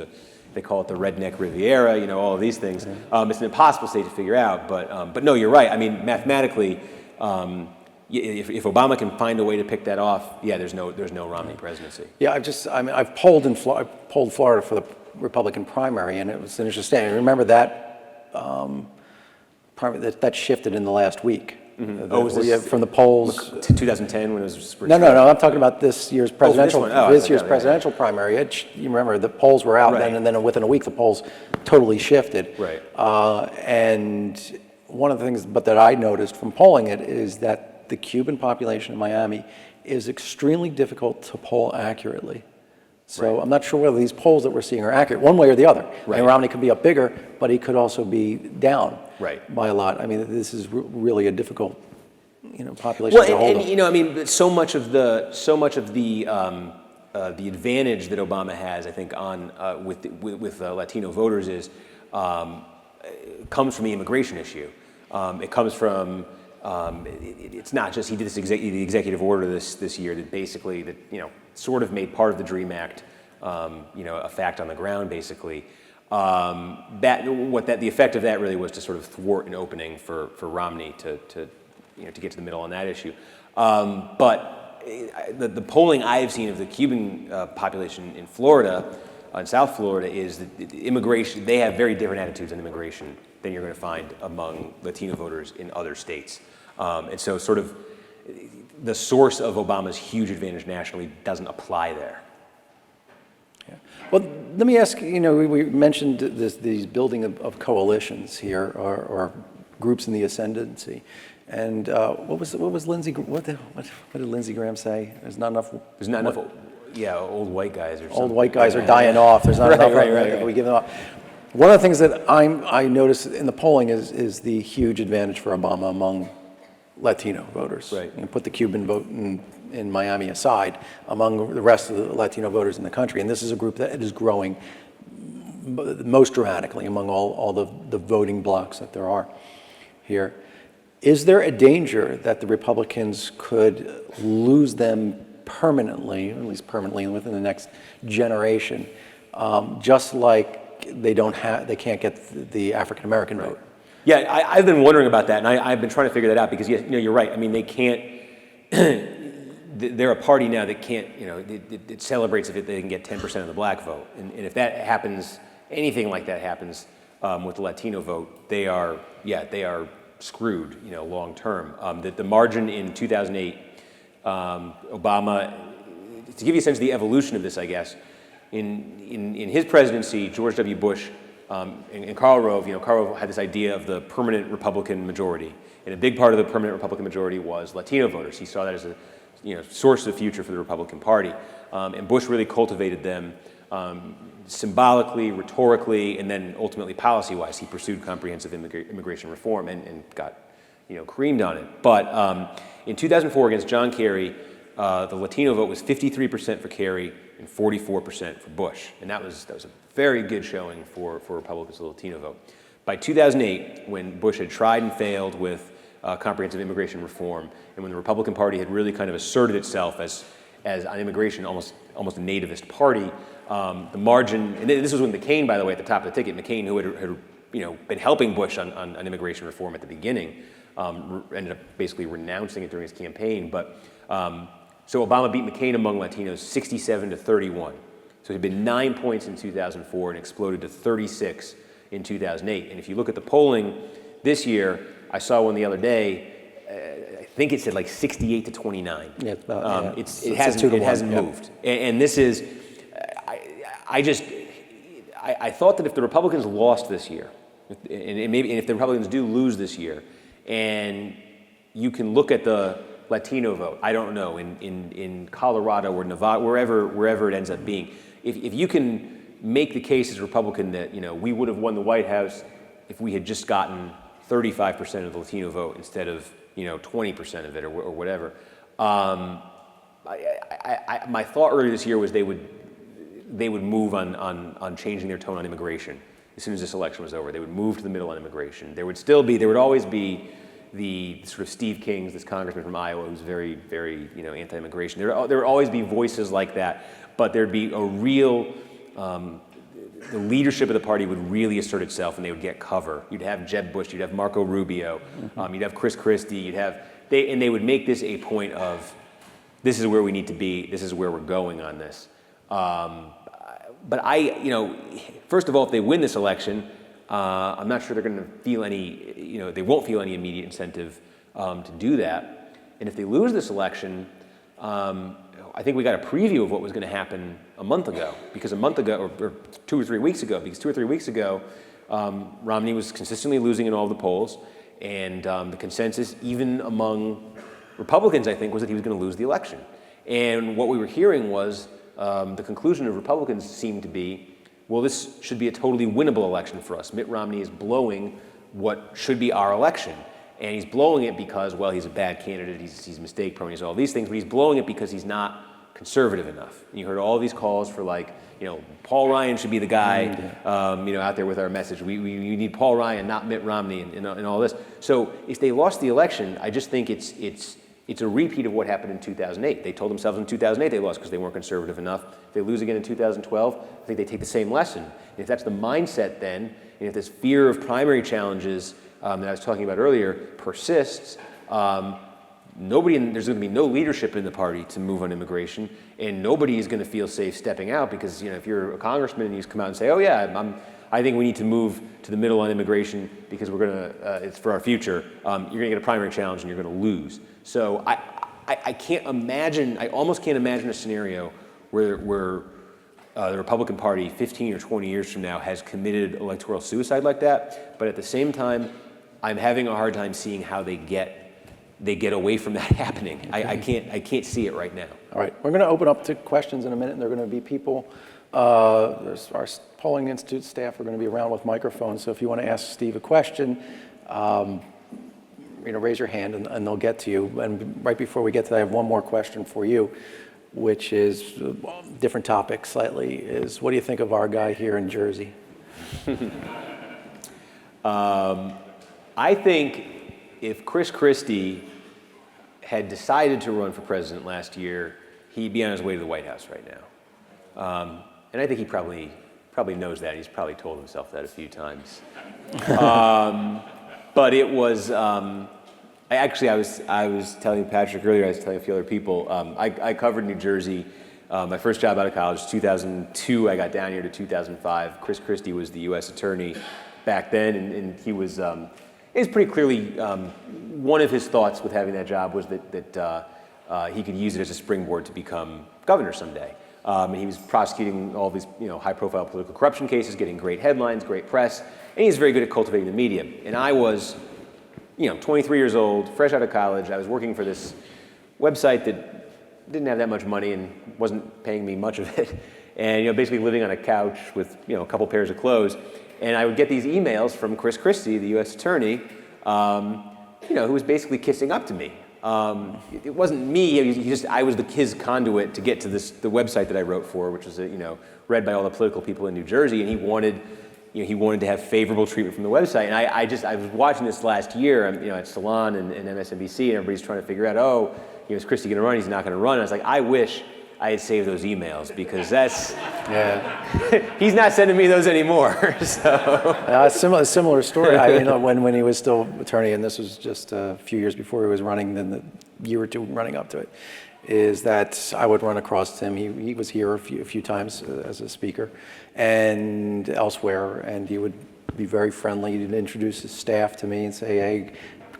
they call it the Redneck Riviera. All of these things. It's an impossible state to figure out. But no, you're right. I mean, mathematically, if Obama can find a way to pick that off, there's no Romney presidency. Yeah, I've polled Florida for the Republican primary, and it was interesting. I remember that that shifted in the last week. Was this from the polls to 2010 when it was? No. I'm talking about this year's presidential presidential primary. You remember the polls were out then, and then within a week the polls totally shifted. Right. And one of the things, that I noticed from polling it is that the Cuban population in Miami is extremely difficult to poll accurately. So I'm not sure whether these polls that we're seeing are accurate, one way or the other. And Romney could be up bigger, but he could also be down by a lot. I mean, this is really a difficult population as a whole. And I mean, so much of the advantage that Obama has, I think, on with Latino voters is comes from the immigration issue. It comes from it's not just he did the executive order this year that basically sort of made part of the DREAM Act a fact on the ground basically. The effect of that really was to sort of thwart an opening for Romney to get to the middle on that issue. But the polling I've seen of the Cuban population in Florida, in South Florida, is that immigration, they have very different attitudes on immigration than you're going to find among Latino voters in other states. And so sort of the source of Obama's huge advantage nationally doesn't apply there. Yeah. Well, let me ask, we mentioned these building of coalitions here, or groups in the ascendancy. And what did Lindsey Graham say? There's not enough. Old white guys or something. Old white guys are dying off. There's not enough. Right. We give them up. One of the things that I notice in the polling is the huge advantage for Obama among Latino voters. Right. Put the Cuban vote in Miami aside, among the rest of the Latino voters in the country. And this is a group that is growing most dramatically among all the voting blocks that there are here. Is there a danger that the Republicans could lose them permanently, at least permanently within the next generation, just like they can't get the African American vote? Yeah, I've been wondering about that, and I've been trying to figure that out because you're right. I mean, they can't. They're a party now that can't. It celebrates if they can get 10% of the black vote, and if that happens, anything like that happens with the Latino vote, they are screwed. Long term. The margin in 2008, Obama. To give you a sense of the evolution of this, I guess, in his presidency, George W. Bush. And Karl Rove, Karl Rove had this idea of the permanent Republican majority, and a big part of the permanent Republican majority was Latino voters. He saw that as a source of the future for the Republican Party, and Bush really cultivated them symbolically, rhetorically, and then ultimately policy-wise. He pursued comprehensive immigration reform and got creamed on it. But in 2004 against John Kerry, the Latino vote was 53% for Kerry and 44% for Bush, and that was a very good showing for Republicans, the Latino vote. By 2008, when Bush had tried and failed with comprehensive immigration reform, and when the Republican Party had really kind of asserted itself as on immigration almost a nativist party, the margin, and this was when McCain, by the way, at the top of the ticket, McCain, who had been helping Bush on immigration reform at the beginning, ended up basically renouncing it during his campaign. But so Obama beat McCain among Latinos 67-31. So he'd been 9 points in 2004 and exploded to 36 in 2008. And if you look at the polling this year, I saw one the other day. I think it said like 68-29. Yeah, it hasn't moved. And this is, I thought that if the Republicans lost this year, and if the Republicans do lose this year, and you can look at the Latino vote, I don't know, in Colorado or Nevada, wherever it ends up being, if you can make the case as a Republican that we would have won the White House if we had just gotten 35% of the Latino vote instead of 20% of it or whatever. My thought earlier this year was they would move on changing their tone on immigration as soon as this election was over. They would move to the middle on immigration. There would always be the sort of Steve Kings, this congressman from Iowa who's very, very anti-immigration. There would always be voices like that, but there'd be a real the leadership of the party would really assert itself, and they would get cover. You'd have Jeb Bush, you'd have Marco Rubio, you'd have Chris Christie, they would make this a point of, this is where we need to be, this is where we're going on this. But first of all, if they win this election, I'm not sure they're going to feel any, they won't feel any immediate incentive to do that. And if they lose this election, I think we got a preview of what was going to happen a month ago, because a month ago, or 2 or 3 weeks ago, Romney was consistently losing in all of the polls, and the consensus, even among Republicans, I think, was that he was going to lose the election. And what we were hearing was the conclusion of Republicans seemed to be, well, this should be a totally winnable election for us. Mitt Romney is blowing what should be our election. And he's blowing it because, well, he's a bad candidate, he's mistake prone, he's all these things, but he's blowing it because he's not conservative enough. And you heard all these calls for like, Paul Ryan should be the guy, out there with our message. We need Paul Ryan, not Mitt Romney, and all this. So if they lost the election, I just think it's a repeat of what happened in 2008. They told themselves in 2008 they lost because they weren't conservative enough. If they lose again in 2012, I think they take the same lesson. And if that's the mindset then, and if this fear of primary challenges that I was talking about earlier persists, there's going to be no leadership in the party to move on immigration, and nobody is going to feel safe stepping out because if you're a congressman and you come out and say, oh yeah, I think we need to move to the middle on immigration because we're going to, it's for our future, you're going to get a primary challenge and you're going to lose. So I can't imagine, I almost can't imagine a scenario where the Republican Party 15 or 20 years from now has committed electoral suicide like that, but at the same time, I'm having a hard time seeing how they get away from that happening. I can't see it right now. All right, we're going to open up to questions in a minute, and there are going to be people, there's our polling institute staff are going to be around with microphones, so if you want to ask Steve a question, raise your hand and they'll get to you. And right before we get to that, I have one more question for you, which is different topic slightly, is what do you think of our guy here in Jersey? I think if Christie had decided to run for president last year, he'd be on his way to the White House right now. And I think he probably knows that. He's probably told himself that a few times. But it was, I was telling Patrick earlier, I was telling a few other people, I covered New Jersey. My first job out of college, 2002, I got down here to 2005. Christie was the U.S. attorney back then, and he was, it was pretty clearly, one of his thoughts with having that job was that he could use it as a springboard to become governor someday. And he was prosecuting all these high-profile political corruption cases, getting great headlines, great press, and he's very good at cultivating the media. And I was 23 years old, fresh out of college. I was working for this website that didn't have that much money and wasn't paying me much of it. And basically living on a couch with a couple pairs of clothes. And I would get these emails from Christie, the U.S. attorney, who was basically kissing up to me. It wasn't me. I was his conduit to get to the website that I wrote for, which was read by all the political people in New Jersey. And he wanted to have favorable treatment from the website. And I was watching this last year, at Salon and MSNBC, and everybody's trying to figure out, is Christie going to run? He's not going to run. And I was like, I wish I had saved those emails because he's not sending me those anymore. So Similar story. When he was still attorney, and this was just a few years before he was running, then the year or two running up to it, is that I would run across him. He was here a few times as a speaker and elsewhere, and he would be very friendly. He'd introduce his staff to me and say, hey,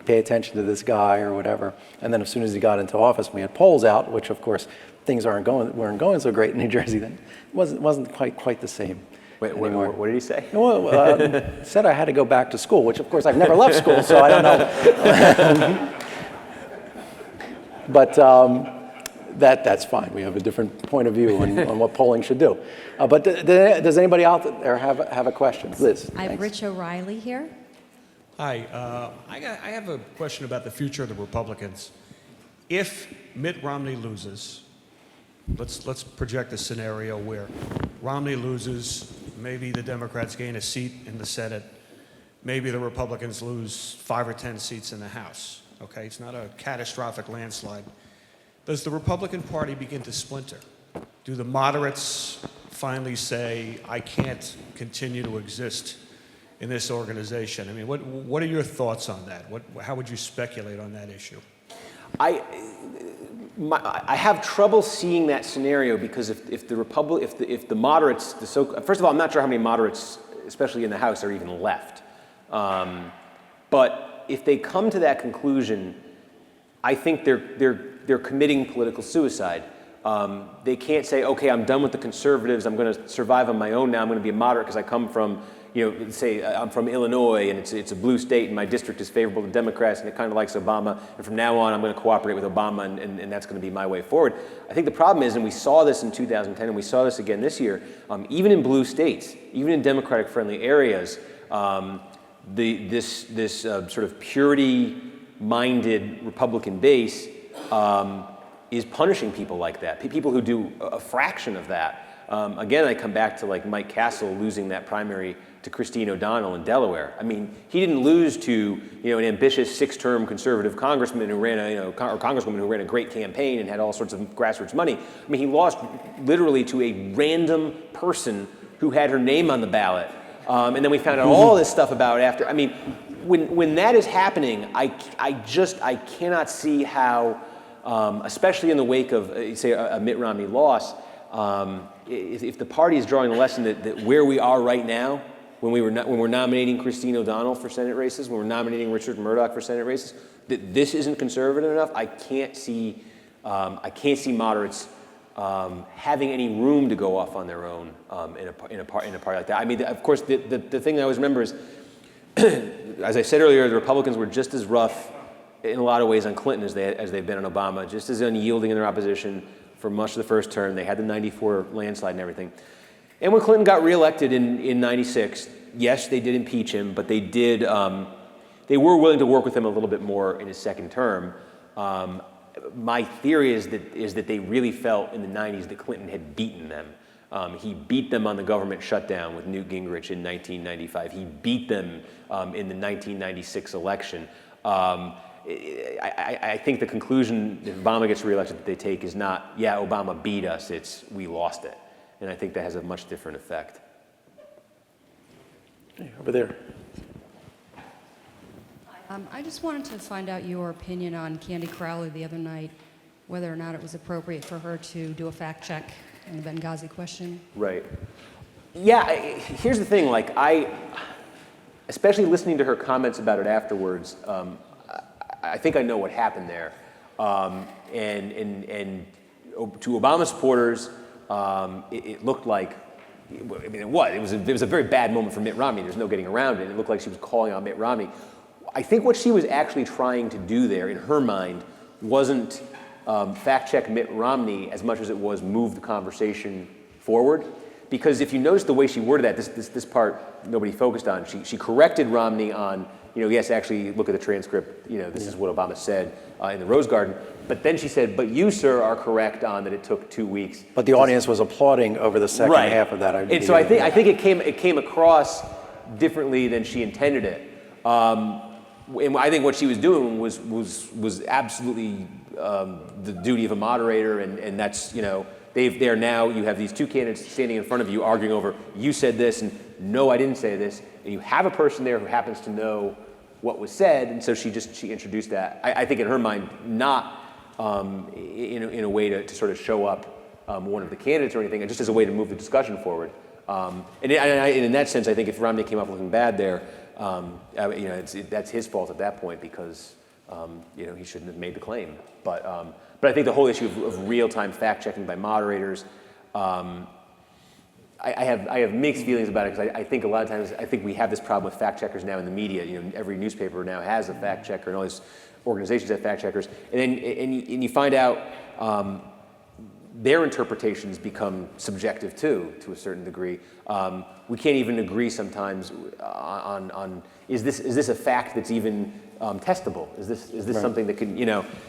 pay attention to this guy or whatever. And then as soon as he got into office, we had polls out, which of course things weren't going so great in New Jersey then. It wasn't quite the same. Wait, what did he say? Well, said I had to go back to school, which of course I've never left school, so I don't know. But that's fine. We have a different point of view on what polling should do. But does anybody out there have a question? Liz, I have thanks. Rich O'Reilly here. Hi, I have a question about the future of the Republicans. If Mitt Romney loses, let's project a scenario where Romney loses, maybe the Democrats gain a seat in the Senate, maybe the Republicans lose 5 or 10 seats in the House. Okay, it's not a catastrophic landslide. Does the Republican Party begin to splinter? Do the moderates finally say, I can't continue to exist in this organization? I mean, what are your thoughts on that? How would you speculate on that issue? I have trouble seeing that scenario because if the moderates, first of all, I'm not sure how many moderates, especially in the House, are even left. But if they come to that conclusion, I think they're committing political suicide. They can't say, okay, I'm done with the conservatives. I'm going to survive on my own now. I'm going to be a moderate because I come from, say I'm from Illinois and it's a blue state and my district is favorable to Democrats and it kind of likes Obama. And from now on, I'm going to cooperate with Obama and that's going to be my way forward. I think the problem is, and we saw this in 2010 and we saw this again this year, even in blue states, even in Democratic-friendly areas, this sort of purity minded Republican base is punishing people like that, people who do a fraction of that. Again, I come back to like Mike Castle losing that primary to Christine O'Donnell in Delaware. I mean, he didn't lose to an ambitious 6-term conservative congressman who ran or congresswoman who ran a great campaign and had all sorts of grassroots money. I mean, he lost literally to a random person who had her name on the ballot. And then we found out all this stuff about after. I mean, when that is happening, I cannot see how, especially in the wake of say a Mitt Romney loss. If the party is drawing the lesson that where we are right now, when we're nominating Christine O'Donnell for Senate races, when we're nominating Richard Murdoch for Senate races, that this isn't conservative enough, I can't see moderates having any room to go off on their own in a party like that. I mean, of course, the thing I always remember is, as I said earlier, the Republicans were just as rough in a lot of ways on Clinton as they've been on Obama, just as unyielding in their opposition for much of the first term. They had the 94 landslide and everything. And when Clinton got reelected in 96, yes, they did impeach him, but they were willing to work with him a little bit more in his second term. My theory is that they really felt in the 90s that Clinton had beaten them. He beat them on the government shutdown with Newt Gingrich in 1995. He beat them in the 1996 election. I think the conclusion, if Obama gets reelected, that they take is not, yeah, Obama beat us, it's we lost it. And I think that has a much different effect. Okay, over there. I just wanted to find out your opinion on Candy Crowley the other night, whether or not it was appropriate for her to do a fact check on the Benghazi question. Right. Yeah, here's the thing, like especially listening to her comments about it afterwards, I think I know what happened there. And to Obama supporters, it looked like, I mean, it was a very bad moment for Mitt Romney. There's no getting around it. It looked like she was calling out Mitt Romney. I think what she was actually trying to do there, in her mind, wasn't fact check Mitt Romney as much as it was move the conversation forward. Because if you notice the way she worded that, this part nobody focused on. She corrected Romney on, yes, actually look at the transcript. This is what Obama said in the Rose Garden. But then she said, but you, sir, are correct on that it took 2 weeks. But the audience was applauding over the second half of that. And so I think it came across differently than she intended it. And I think what she was doing was absolutely the duty of a moderator, and that's, they're now, you have these two candidates standing in front of you arguing over, you said this, and no, I didn't say this, and you have a person there who happens to know what was said, and so she introduced that. I think in her mind, not in a way to sort of show up one of the candidates or anything, just as a way to move the discussion forward. And in that sense, I think if Romney came up looking bad there, that's his fault at that point because he shouldn't have made the claim. But I think the whole issue of real-time fact-checking by moderators, I have mixed feelings about it because I think a lot of times we have this problem with fact-checkers now in the media. Every newspaper now has a fact-checker, and all these organizations have fact-checkers, and you find out their interpretations become subjective too, to a certain degree. We can't even agree sometimes on is this a fact that's even testable? Is this right. Something that can,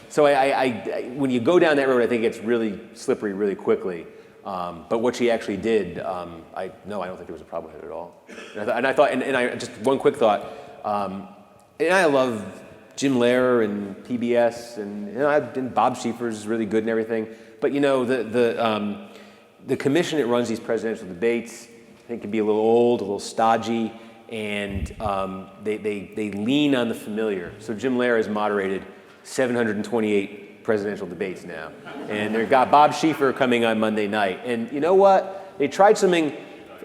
So I when you go down that road, I think it gets really slippery really quickly. But what she actually did, I don't think there was a problem with it at all. And I thought, and I just one quick thought, and I love Jim Lehrer and PBS, and Bob Schieffer's is really good and everything. But the commission that runs these presidential debates, I think, can be a little old, a little stodgy, and they lean on the familiar. So Jim Lehrer has moderated 728 presidential debates now, and they've got Bob Schieffer coming on Monday night. And you know what? They tried something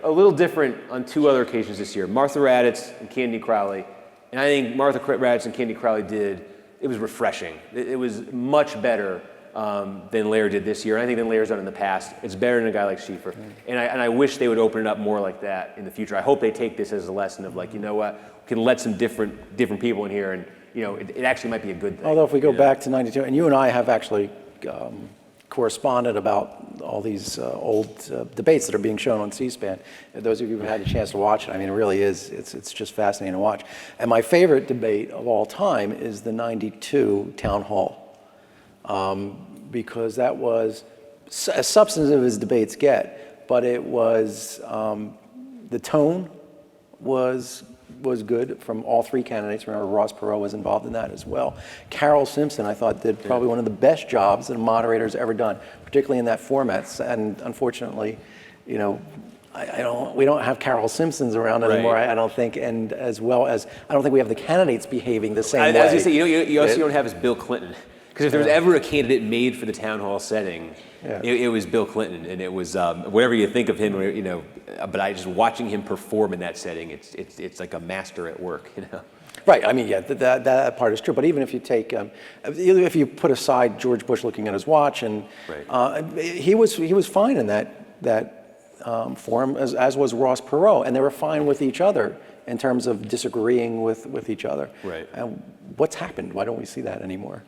a little different on 2 other occasions this year: Martha Raddatz and Candy Crowley. And I think Martha Raddatz and Candy Crowley it was refreshing. It was much better than Lehrer did this year, and I think than Lehrer's done in the past. It's better than a guy like Schieffer. And I wish they would open it up more like that in the future. I hope they take this as a lesson of, like, you know what, we can let some different people in here, and it actually might be a good thing. Although if we go back to 92, and you and I have actually correspondent about all these old debates that are being shown on C-SPAN. Those of you who've had a chance to watch it, I mean, it really is, it's just fascinating to watch. And my favorite debate of all time is the '92 town hall, because that was as substantive as debates get, but it was, the tone was good from all three candidates. Remember, Ross Perot was involved in that as well. Carol Simpson, I thought, did probably one of the best jobs that a moderator's ever done, particularly in that format. And unfortunately, you know, we don't have Carol Simpsons around anymore, I don't think, and as well as, I don't think we have the candidates behaving the same way. I was going to say, you also don't have is Bill Clinton. Because if there was ever a candidate made for the town hall setting, it was Bill Clinton, and it was whatever you think of him, you know. But I just watching him perform in that setting, it's like a master at work, you know. Right. I mean, yeah, that part is true. But even if you take, if you put aside George Bush looking at his watch, and he was fine in that forum, as was Ross Perot, and they were fine with each other in terms of disagreeing with each other. Right. And what's happened? Why don't we see that anymore?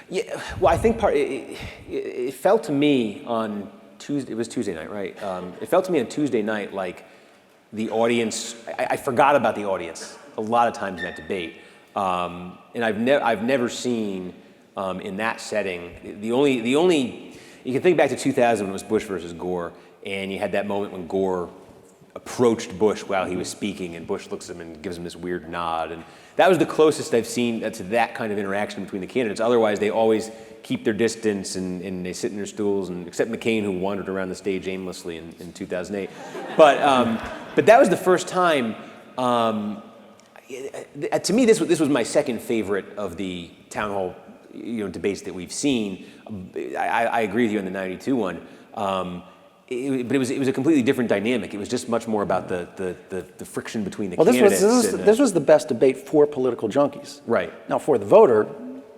Yeah, well, I think it felt to me on Tuesday, it was Tuesday night, right? It felt to me on Tuesday night like the audience, I forgot about the audience a lot of times in that debate. And I've never seen in that setting, the only, you can think back to 2000 when it was Bush versus Gore, and you had that moment when Gore approached Bush while he was speaking, and Bush looks at him and gives him this weird nod. And that was the closest I've seen to that kind of interaction between the candidates. Otherwise, they always keep their distance and they sit in their stools, and except McCain, who wandered around the stage aimlessly in 2008. But that was the first time. To me, this was my second favorite of the town hall, debates that we've seen. I agree with you on the '92 one. But it was a completely different dynamic. It was just much more about the friction between the candidates. This was the best debate for political junkies. Right. Now, for the voter,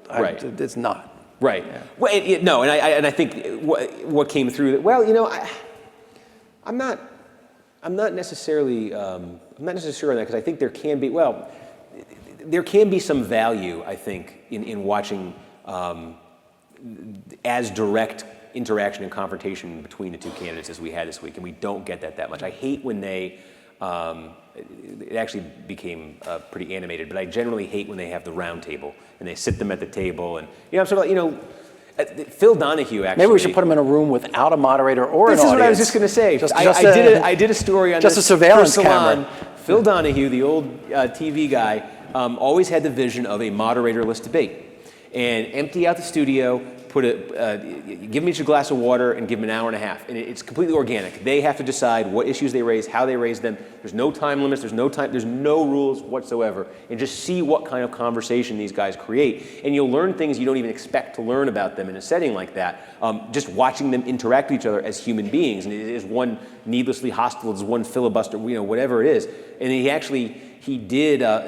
Right. It's not. Right. Yeah. Well, no, and I think what came through. Well, I'm not necessarily on that, because I think there can be some value, I think, in watching as direct interaction and confrontation between the two candidates as we had this week, and we don't get that much. I hate when they, it actually became pretty animated, but I generally hate when they have the round table and they sit them at the table, and I'm sort of Phil Donahue actually. Maybe we should put them in a room without a moderator or an audience. This is what I was just going to say. I did a story on just this a surveillance for Salon. camera. Phil Donahue, the old TV guy, always had the vision of a moderatorless debate, and empty out the studio. Give them each a glass of water and give them an hour and a half. And it's completely organic. They have to decide what issues they raise, how they raise them. There's no time limits, there's no rules whatsoever. And just see what kind of conversation these guys create. And you'll learn things you don't even expect to learn about them in a setting like that. Just watching them interact with each other as human beings. And it is one needlessly hostile, it's one filibuster, whatever it is. And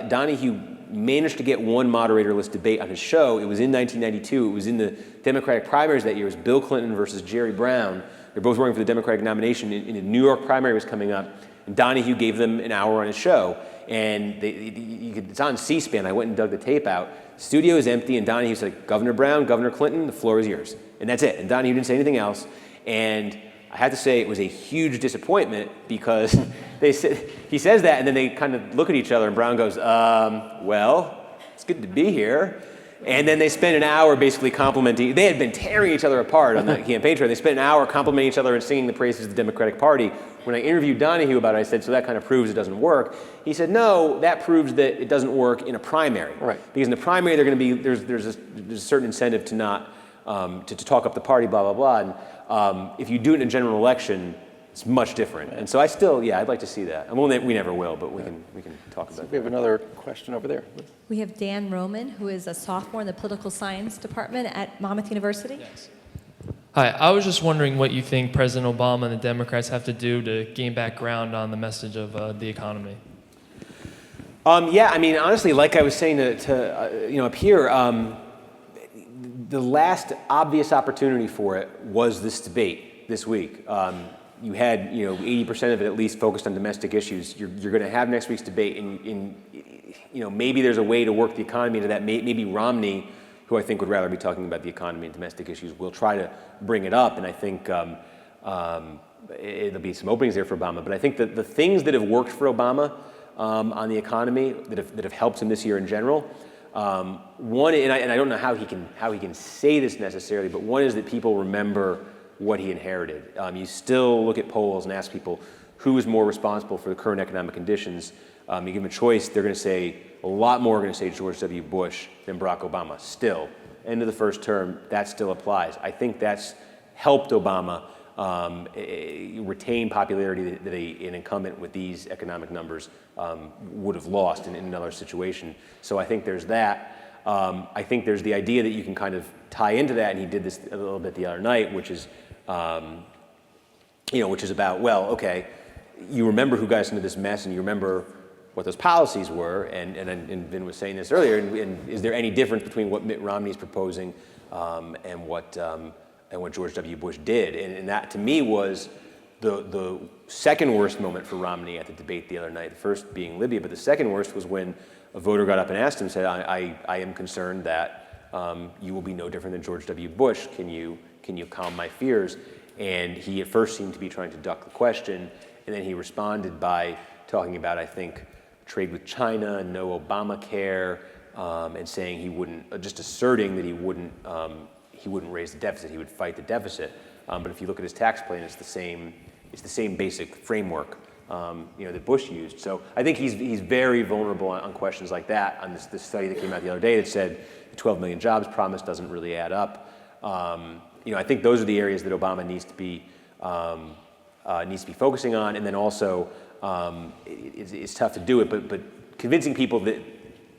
Donahue managed to get one moderatorless debate on his show. It was in 1992. It was in the Democratic primaries that year. It was Bill Clinton versus Jerry Brown. They're both running for the Democratic nomination. In the New York primary was coming up, and Donahue gave them an hour on his show. And it's on C-SPAN. I went and dug the tape out. The studio is empty, and Donahue said, "Governor Brown, Governor Clinton, the floor is yours." And that's it. And Donahue didn't say anything else. And I have to say it was a huge disappointment, because he says that, and then they kind of look at each other, and Brown goes, well, it's good to be here. And then they spent an hour basically complimenting. They had been tearing each other apart on the campaign trail. They spent an hour complimenting each other and singing the praises of the Democratic Party. When I interviewed Donahue about it, I said, so that kind of proves it doesn't work. He said, no, that proves that it doesn't work in a primary. Right. Because in the primary, they're going to be, there's a certain incentive to not, to talk up the party, blah, blah, blah. And if you do it in a general election, it's much different. And so I'd like to see that. And we never will, but we can talk about We have another question over there. We have Dan Roman, who is a sophomore in the political science department at Monmouth University. Yes. Hi, I was just wondering what you think President Obama and the Democrats have to do to gain back ground on the message of the economy. Honestly, like I was saying to up here, the last obvious opportunity for it was this debate this week. You had 80% of it at least focused on domestic issues. You're going to have next week's debate, and maybe there's a way to work the economy into that. Maybe Romney, who I think would rather be talking about the economy and domestic issues, will try to bring it up, and I think there'll be some openings there for Obama. But I think that the things that have worked for Obama on the economy, that have helped him this year in general, one, and I don't know how he can say this necessarily, but one is that people remember what he inherited. You still look at polls and ask people who is more responsible for the current economic conditions. You give them a choice, they're going to say, a lot more are going to say George W. Bush than Barack Obama. Still, end of the first term, that still applies. I think that's helped Obama retain popularity that an incumbent with these economic numbers would have lost in another situation. So I think there's that. I think there's the idea that you can kind of tie into that, and he did this a little bit the other night, which is, which is about, well, okay, you remember who got us into this mess, and you remember what those policies were, and Vin was saying this earlier, and is there any difference between what Mitt Romney is proposing and what George W. Bush did? And that, to me, was the second worst moment for Romney at the debate the other night, the first being Libya, but the second worst was when a voter got up and asked him, said, I am concerned that you will be no different than George W. Bush. Can you calm my fears? And he at first seemed to be trying to duck the question, and then he responded by talking about, I think, trade with China, no Obamacare, and saying he wouldn't, just asserting that he wouldn't raise the deficit, he would fight the deficit. But if you look at his tax plan, it's the same basic framework that Bush used. So I think he's very vulnerable on questions like that. On this study that came out the other day that said the 12 million jobs promise doesn't really add up. I think those are the areas that Obama needs to be focusing on, and then also it's tough to do it, but convincing people that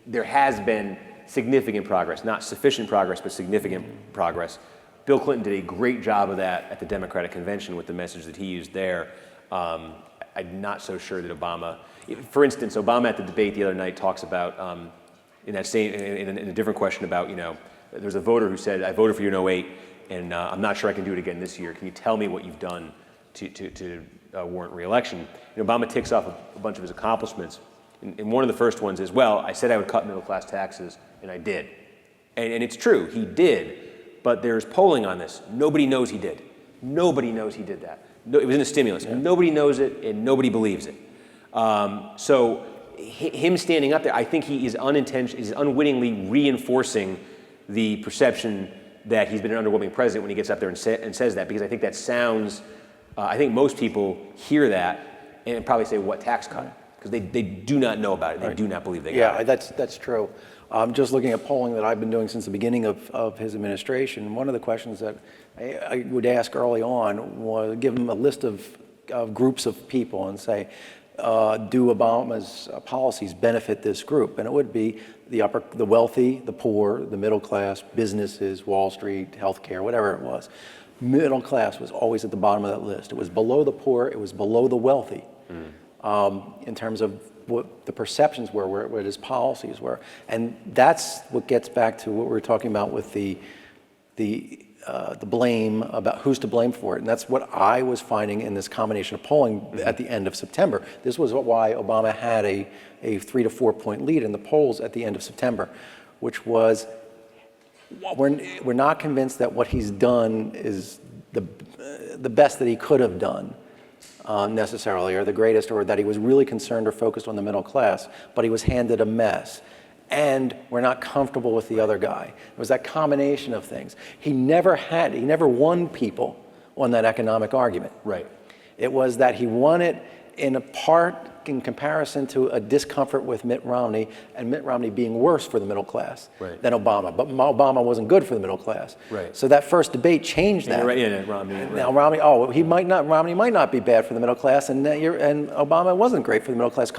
there has been significant progress, not sufficient progress, but significant progress. Bill Clinton did a great job of that at the Democratic Convention with the message that he used there. I'm not so sure that Obama, for instance, Obama at the debate the other night talks about, in a different question about, there's a voter who said, I voted for you in 2008, and I'm not sure I can do it again this year. Can you tell me what you've done to warrant re-election? And Obama ticks off a bunch of his accomplishments. And one of the first ones is, well, I said I would cut middle-class taxes, and I did. And it's true, he did. But there's polling on this. Nobody knows he did. Nobody knows he did that. No, it was in a stimulus. Yeah. Nobody knows it, and nobody believes it. So him standing up there, I think he is unwittingly reinforcing the perception that he's been an underwhelming president when he gets up there and says that, because I think that sounds, I think most people hear that and probably say, what tax cut? Because they do not know about it. They do not believe they got it. Yeah, that's true. Just looking at polling that I've been doing since the beginning of his administration, one of the questions that I would ask early on was give him a list of groups of people and say, do Obama's policies benefit this group? And it would be the wealthy, the poor, the middle class, businesses, Wall Street, healthcare, whatever it was. Middle class was always at the bottom of that list. It was below the poor, it was below the wealthy. In terms of what the perceptions were, what his policies were. And that's what gets back to what we were talking about with the blame, about who's to blame for it. And that's what I was finding in this combination of polling at the end of September. This was why Obama had a 3 to 4 point lead in the polls at the end of September, which was, we're not convinced that what he's done is the best that he could have done. Necessarily, or the greatest, or that he was really concerned or focused on the middle class, but he was handed a mess. And we're not comfortable with the other guy. It was that combination of things. He never won people on that economic argument. Right. It was that he won it in a part in comparison to a discomfort with Mitt Romney, and Mitt Romney being worse for the middle class than Obama. But Obama wasn't good for the middle class. Right. So that first debate changed that. Right, yeah, Romney. Right. Now Romney, Romney might not be bad for the middle class, and Obama wasn't great for the middle class.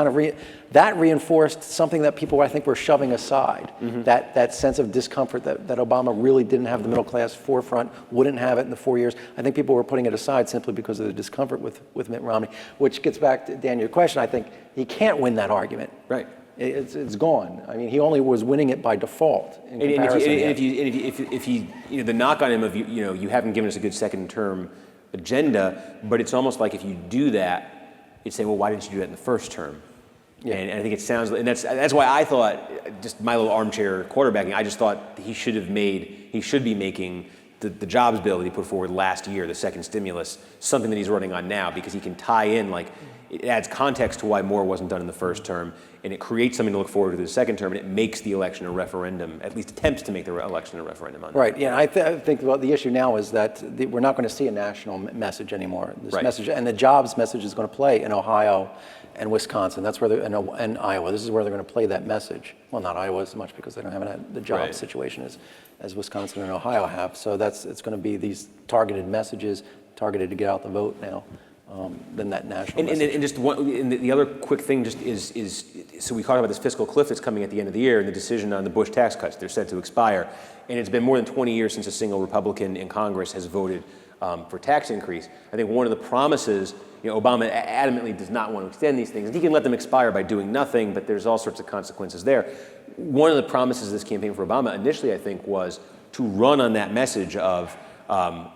That reinforced something that people, I think, were shoving aside. That sense of discomfort that Obama really didn't have the middle class forefront, wouldn't have it in the 4 years. I think people were putting it aside simply because of the discomfort with Mitt Romney, which gets back to, Dan, your question. I think he can't win that argument. Right. It's gone. I mean, he only was winning it by default. If the knock on him of you haven't given us a good second term agenda, but it's almost like if you do that, you'd say, well, why didn't you do that in the first term? Yeah. And I think it sounds, and that's why I thought, just my little armchair quarterbacking, I just thought he should be making the jobs bill that he put forward last year, the second stimulus, something that he's running on now, because he can tie in, like, it adds context to why more wasn't done in the first term, and it creates something to look forward to the second term, and it makes the election a referendum, at least attempts to make the election a referendum on that. Right, yeah, I think the issue now is that we're not going to see a national message anymore. This Right. message, and the jobs message is going to play in Ohio and Wisconsin. That's where and Iowa. This is where they're going to play that message. Well, not Iowa as much because they don't have the job Right. situation as Wisconsin and Ohio have. So it's going to be these targeted messages, targeted to get out the vote now, than that national message. And just one, and the other quick thing just is, so we talked about this fiscal cliff that's coming at the end of the year and the decision on the Bush tax cuts. They're set to expire. And it's been more than 20 years since a single Republican in Congress has voted for tax increase. I think one of the promises, Obama adamantly does not want to extend these things. He can let them expire by doing nothing, but there's all sorts of consequences there. One of the promises of this campaign for Obama initially, I think, was to run on that message of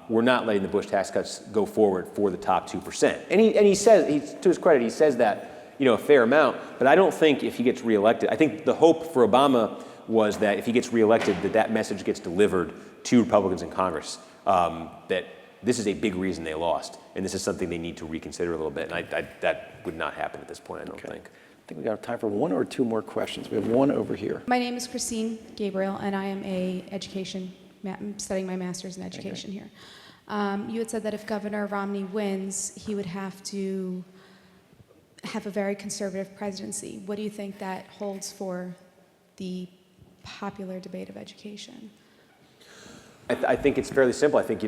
we're not letting the Bush tax cuts go forward for the top 2%. And he says, to his credit, he says that a fair amount. But I don't think if he gets reelected, I think the hope for Obama was that if he gets reelected, that message gets delivered to Republicans in Congress, that this is a big reason they lost, and this is something they need to reconsider a little bit. And that would not happen at this point, I don't think. I think we got time for one or two more questions. We have one over here. My name is Christine Gabriel, and I am I'm studying my master's in education here. You had said that if Governor Romney wins, he would have to have a very conservative presidency. What do you think that holds for the popular debate of education? I think it's fairly simple. I think,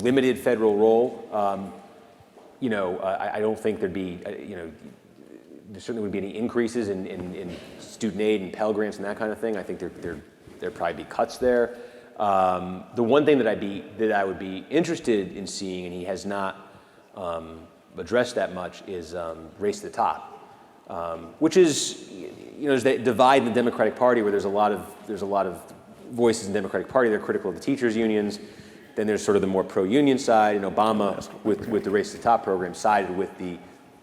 limited federal role. I don't think there'd be, there certainly would be any increases in student aid and Pell Grants and that kind of thing. I think there'd probably be cuts there. The one thing that I would be interested in seeing, and he has not addressed that much, is race to the top, which is, there's that divide in the Democratic Party where there's a lot of voices in the Democratic Party. They're critical of the teachers' unions. Then there's sort of the more pro-union side, and Obama, with the Race to the Top program, sided with the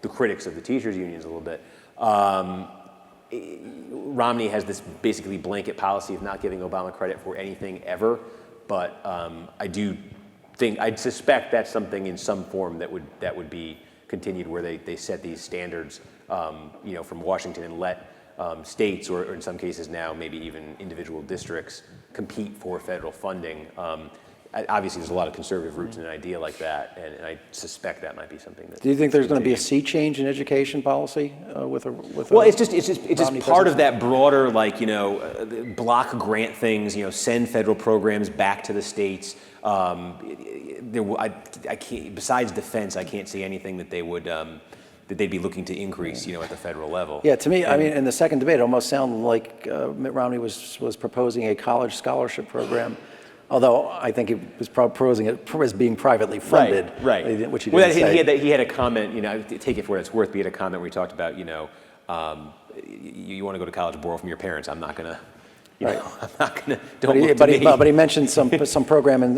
critics of the teachers' unions a little bit. Romney has this basically blanket policy of not giving Obama credit for anything ever, but I'd suspect that's something in some form that would be continued, where they set these standards, from Washington, and let states, or in some cases now maybe even individual districts, compete for federal funding. Obviously, there's a lot of conservative roots in an idea like that, and I suspect that might be something that. Do you think there's going to be a sea change in education policy with a? Well, it's just part of that broader, block grant things. Send federal programs back to the states. I can't. Besides defense, I can't see anything that they would. That they'd be looking to increase, at the federal level. Yeah, to me, I mean, in the second debate, it almost sounded like Mitt Romney was proposing a college scholarship program, although I think he was proposing it as being privately funded. Right. Which he didn't say. He had a comment, take it for what it's worth, but he had a comment where he talked about, you want to go to college, borrow from your parents. I'm not going to. Right. I'm not going to. But he mentioned some program in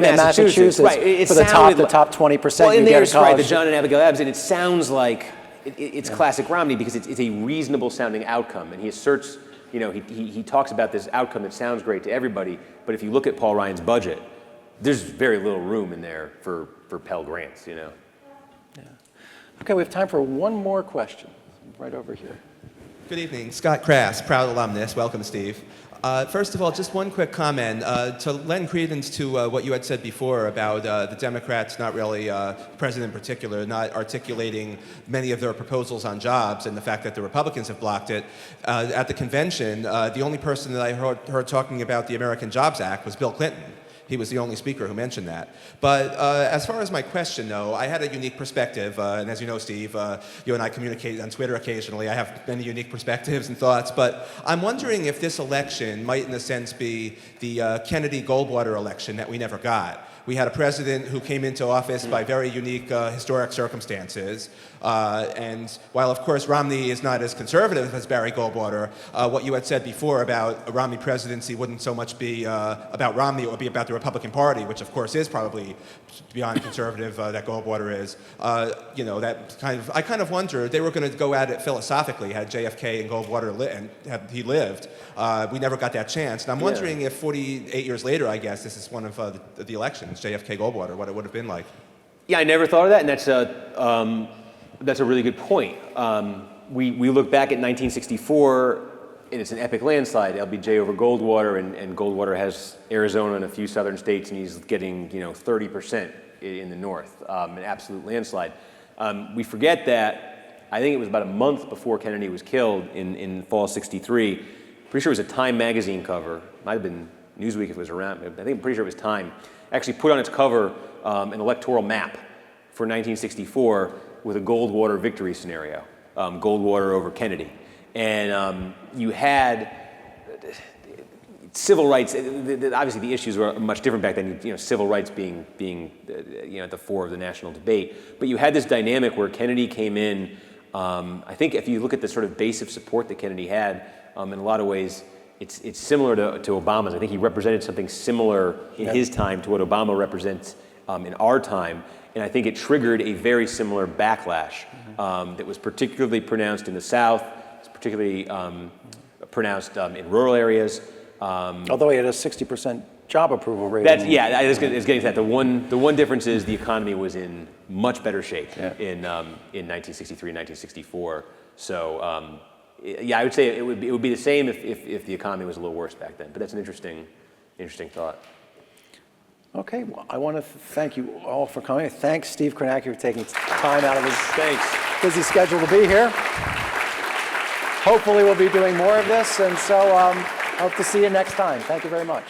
Massachusetts. Right. For the top 20%. Well, and there's college. the John and Abigail Adams, and it sounds like it's classic Romney because it's a reasonable sounding outcome, and he asserts, he talks about this outcome that sounds great to everybody, but if you look at Paul Ryan's budget, there's very little room in there for Pell Grants. Yeah. Okay, we have time for one more question. Right over here. Good evening. Scott Crass, proud alumnus. Welcome, Steve. First of all, just one quick comment. To lend credence to what you had said before about the Democrats, not really, the president in particular, not articulating many of their proposals on jobs, and the fact that the Republicans have blocked it. At the convention, the only person that I heard talking about the American Jobs Act was Bill Clinton. He was the only speaker who mentioned that. But as far as my question, though, I had a unique perspective. And as you know, Steve, you and I communicate on Twitter occasionally. I have many unique perspectives and thoughts. But I'm wondering if this election might, in a sense, be the Kennedy-Goldwater election that we never got. We had a president who came into office by very unique historic circumstances. And while, of course, Romney is not as conservative as Barry Goldwater, what you had said before about a Romney presidency wouldn't so much be about Romney, it would be about the Republican Party, which of course is probably beyond conservative, that Goldwater is, I kind of wonder, they were going to go at it philosophically had JFK and Goldwater had he lived. We never got that chance. And I'm wondering if 48 years later, I guess, this is one of the elections, JFK Goldwater, what it would have been like. Yeah, I never thought of that, and that's a really good point. We look back at 1964, and it's an epic landslide, LBJ over Goldwater, and Goldwater has Arizona and a few southern states, and he's getting 30% in the north, an absolute landslide. We forget that, I think it was about a month before Kennedy was killed in fall '63, pretty sure it was a Time magazine cover, might have been Newsweek if it was around, I think I'm pretty sure it was Time, actually put on its cover an electoral map for 1964 with a Goldwater victory scenario, Goldwater over Kennedy. And you had civil rights. Obviously, the issues were much different back then. Civil rights being at the fore of the national debate. But you had this dynamic where Kennedy came in. I think if you look at the sort of base of support that Kennedy had, in a lot of ways, it's similar to Obama's. I think he represented something similar in his time to what Obama represents in our time. And I think it triggered a very similar backlash that was particularly pronounced in the South. Particularly pronounced in rural areas. Although he had a 60% job approval rating. I was getting to that. The one difference is the economy was in much better shape in 1963 and 1964. So I would say it would be the same if the economy was a little worse back then. But that's an interesting thought. Okay, well, I want to thank you all for coming. Thanks, Steve Kornacki, for taking time out of his busy schedule to be here. Hopefully we'll be doing more of this, and so hope to see you next time. Thank you very much.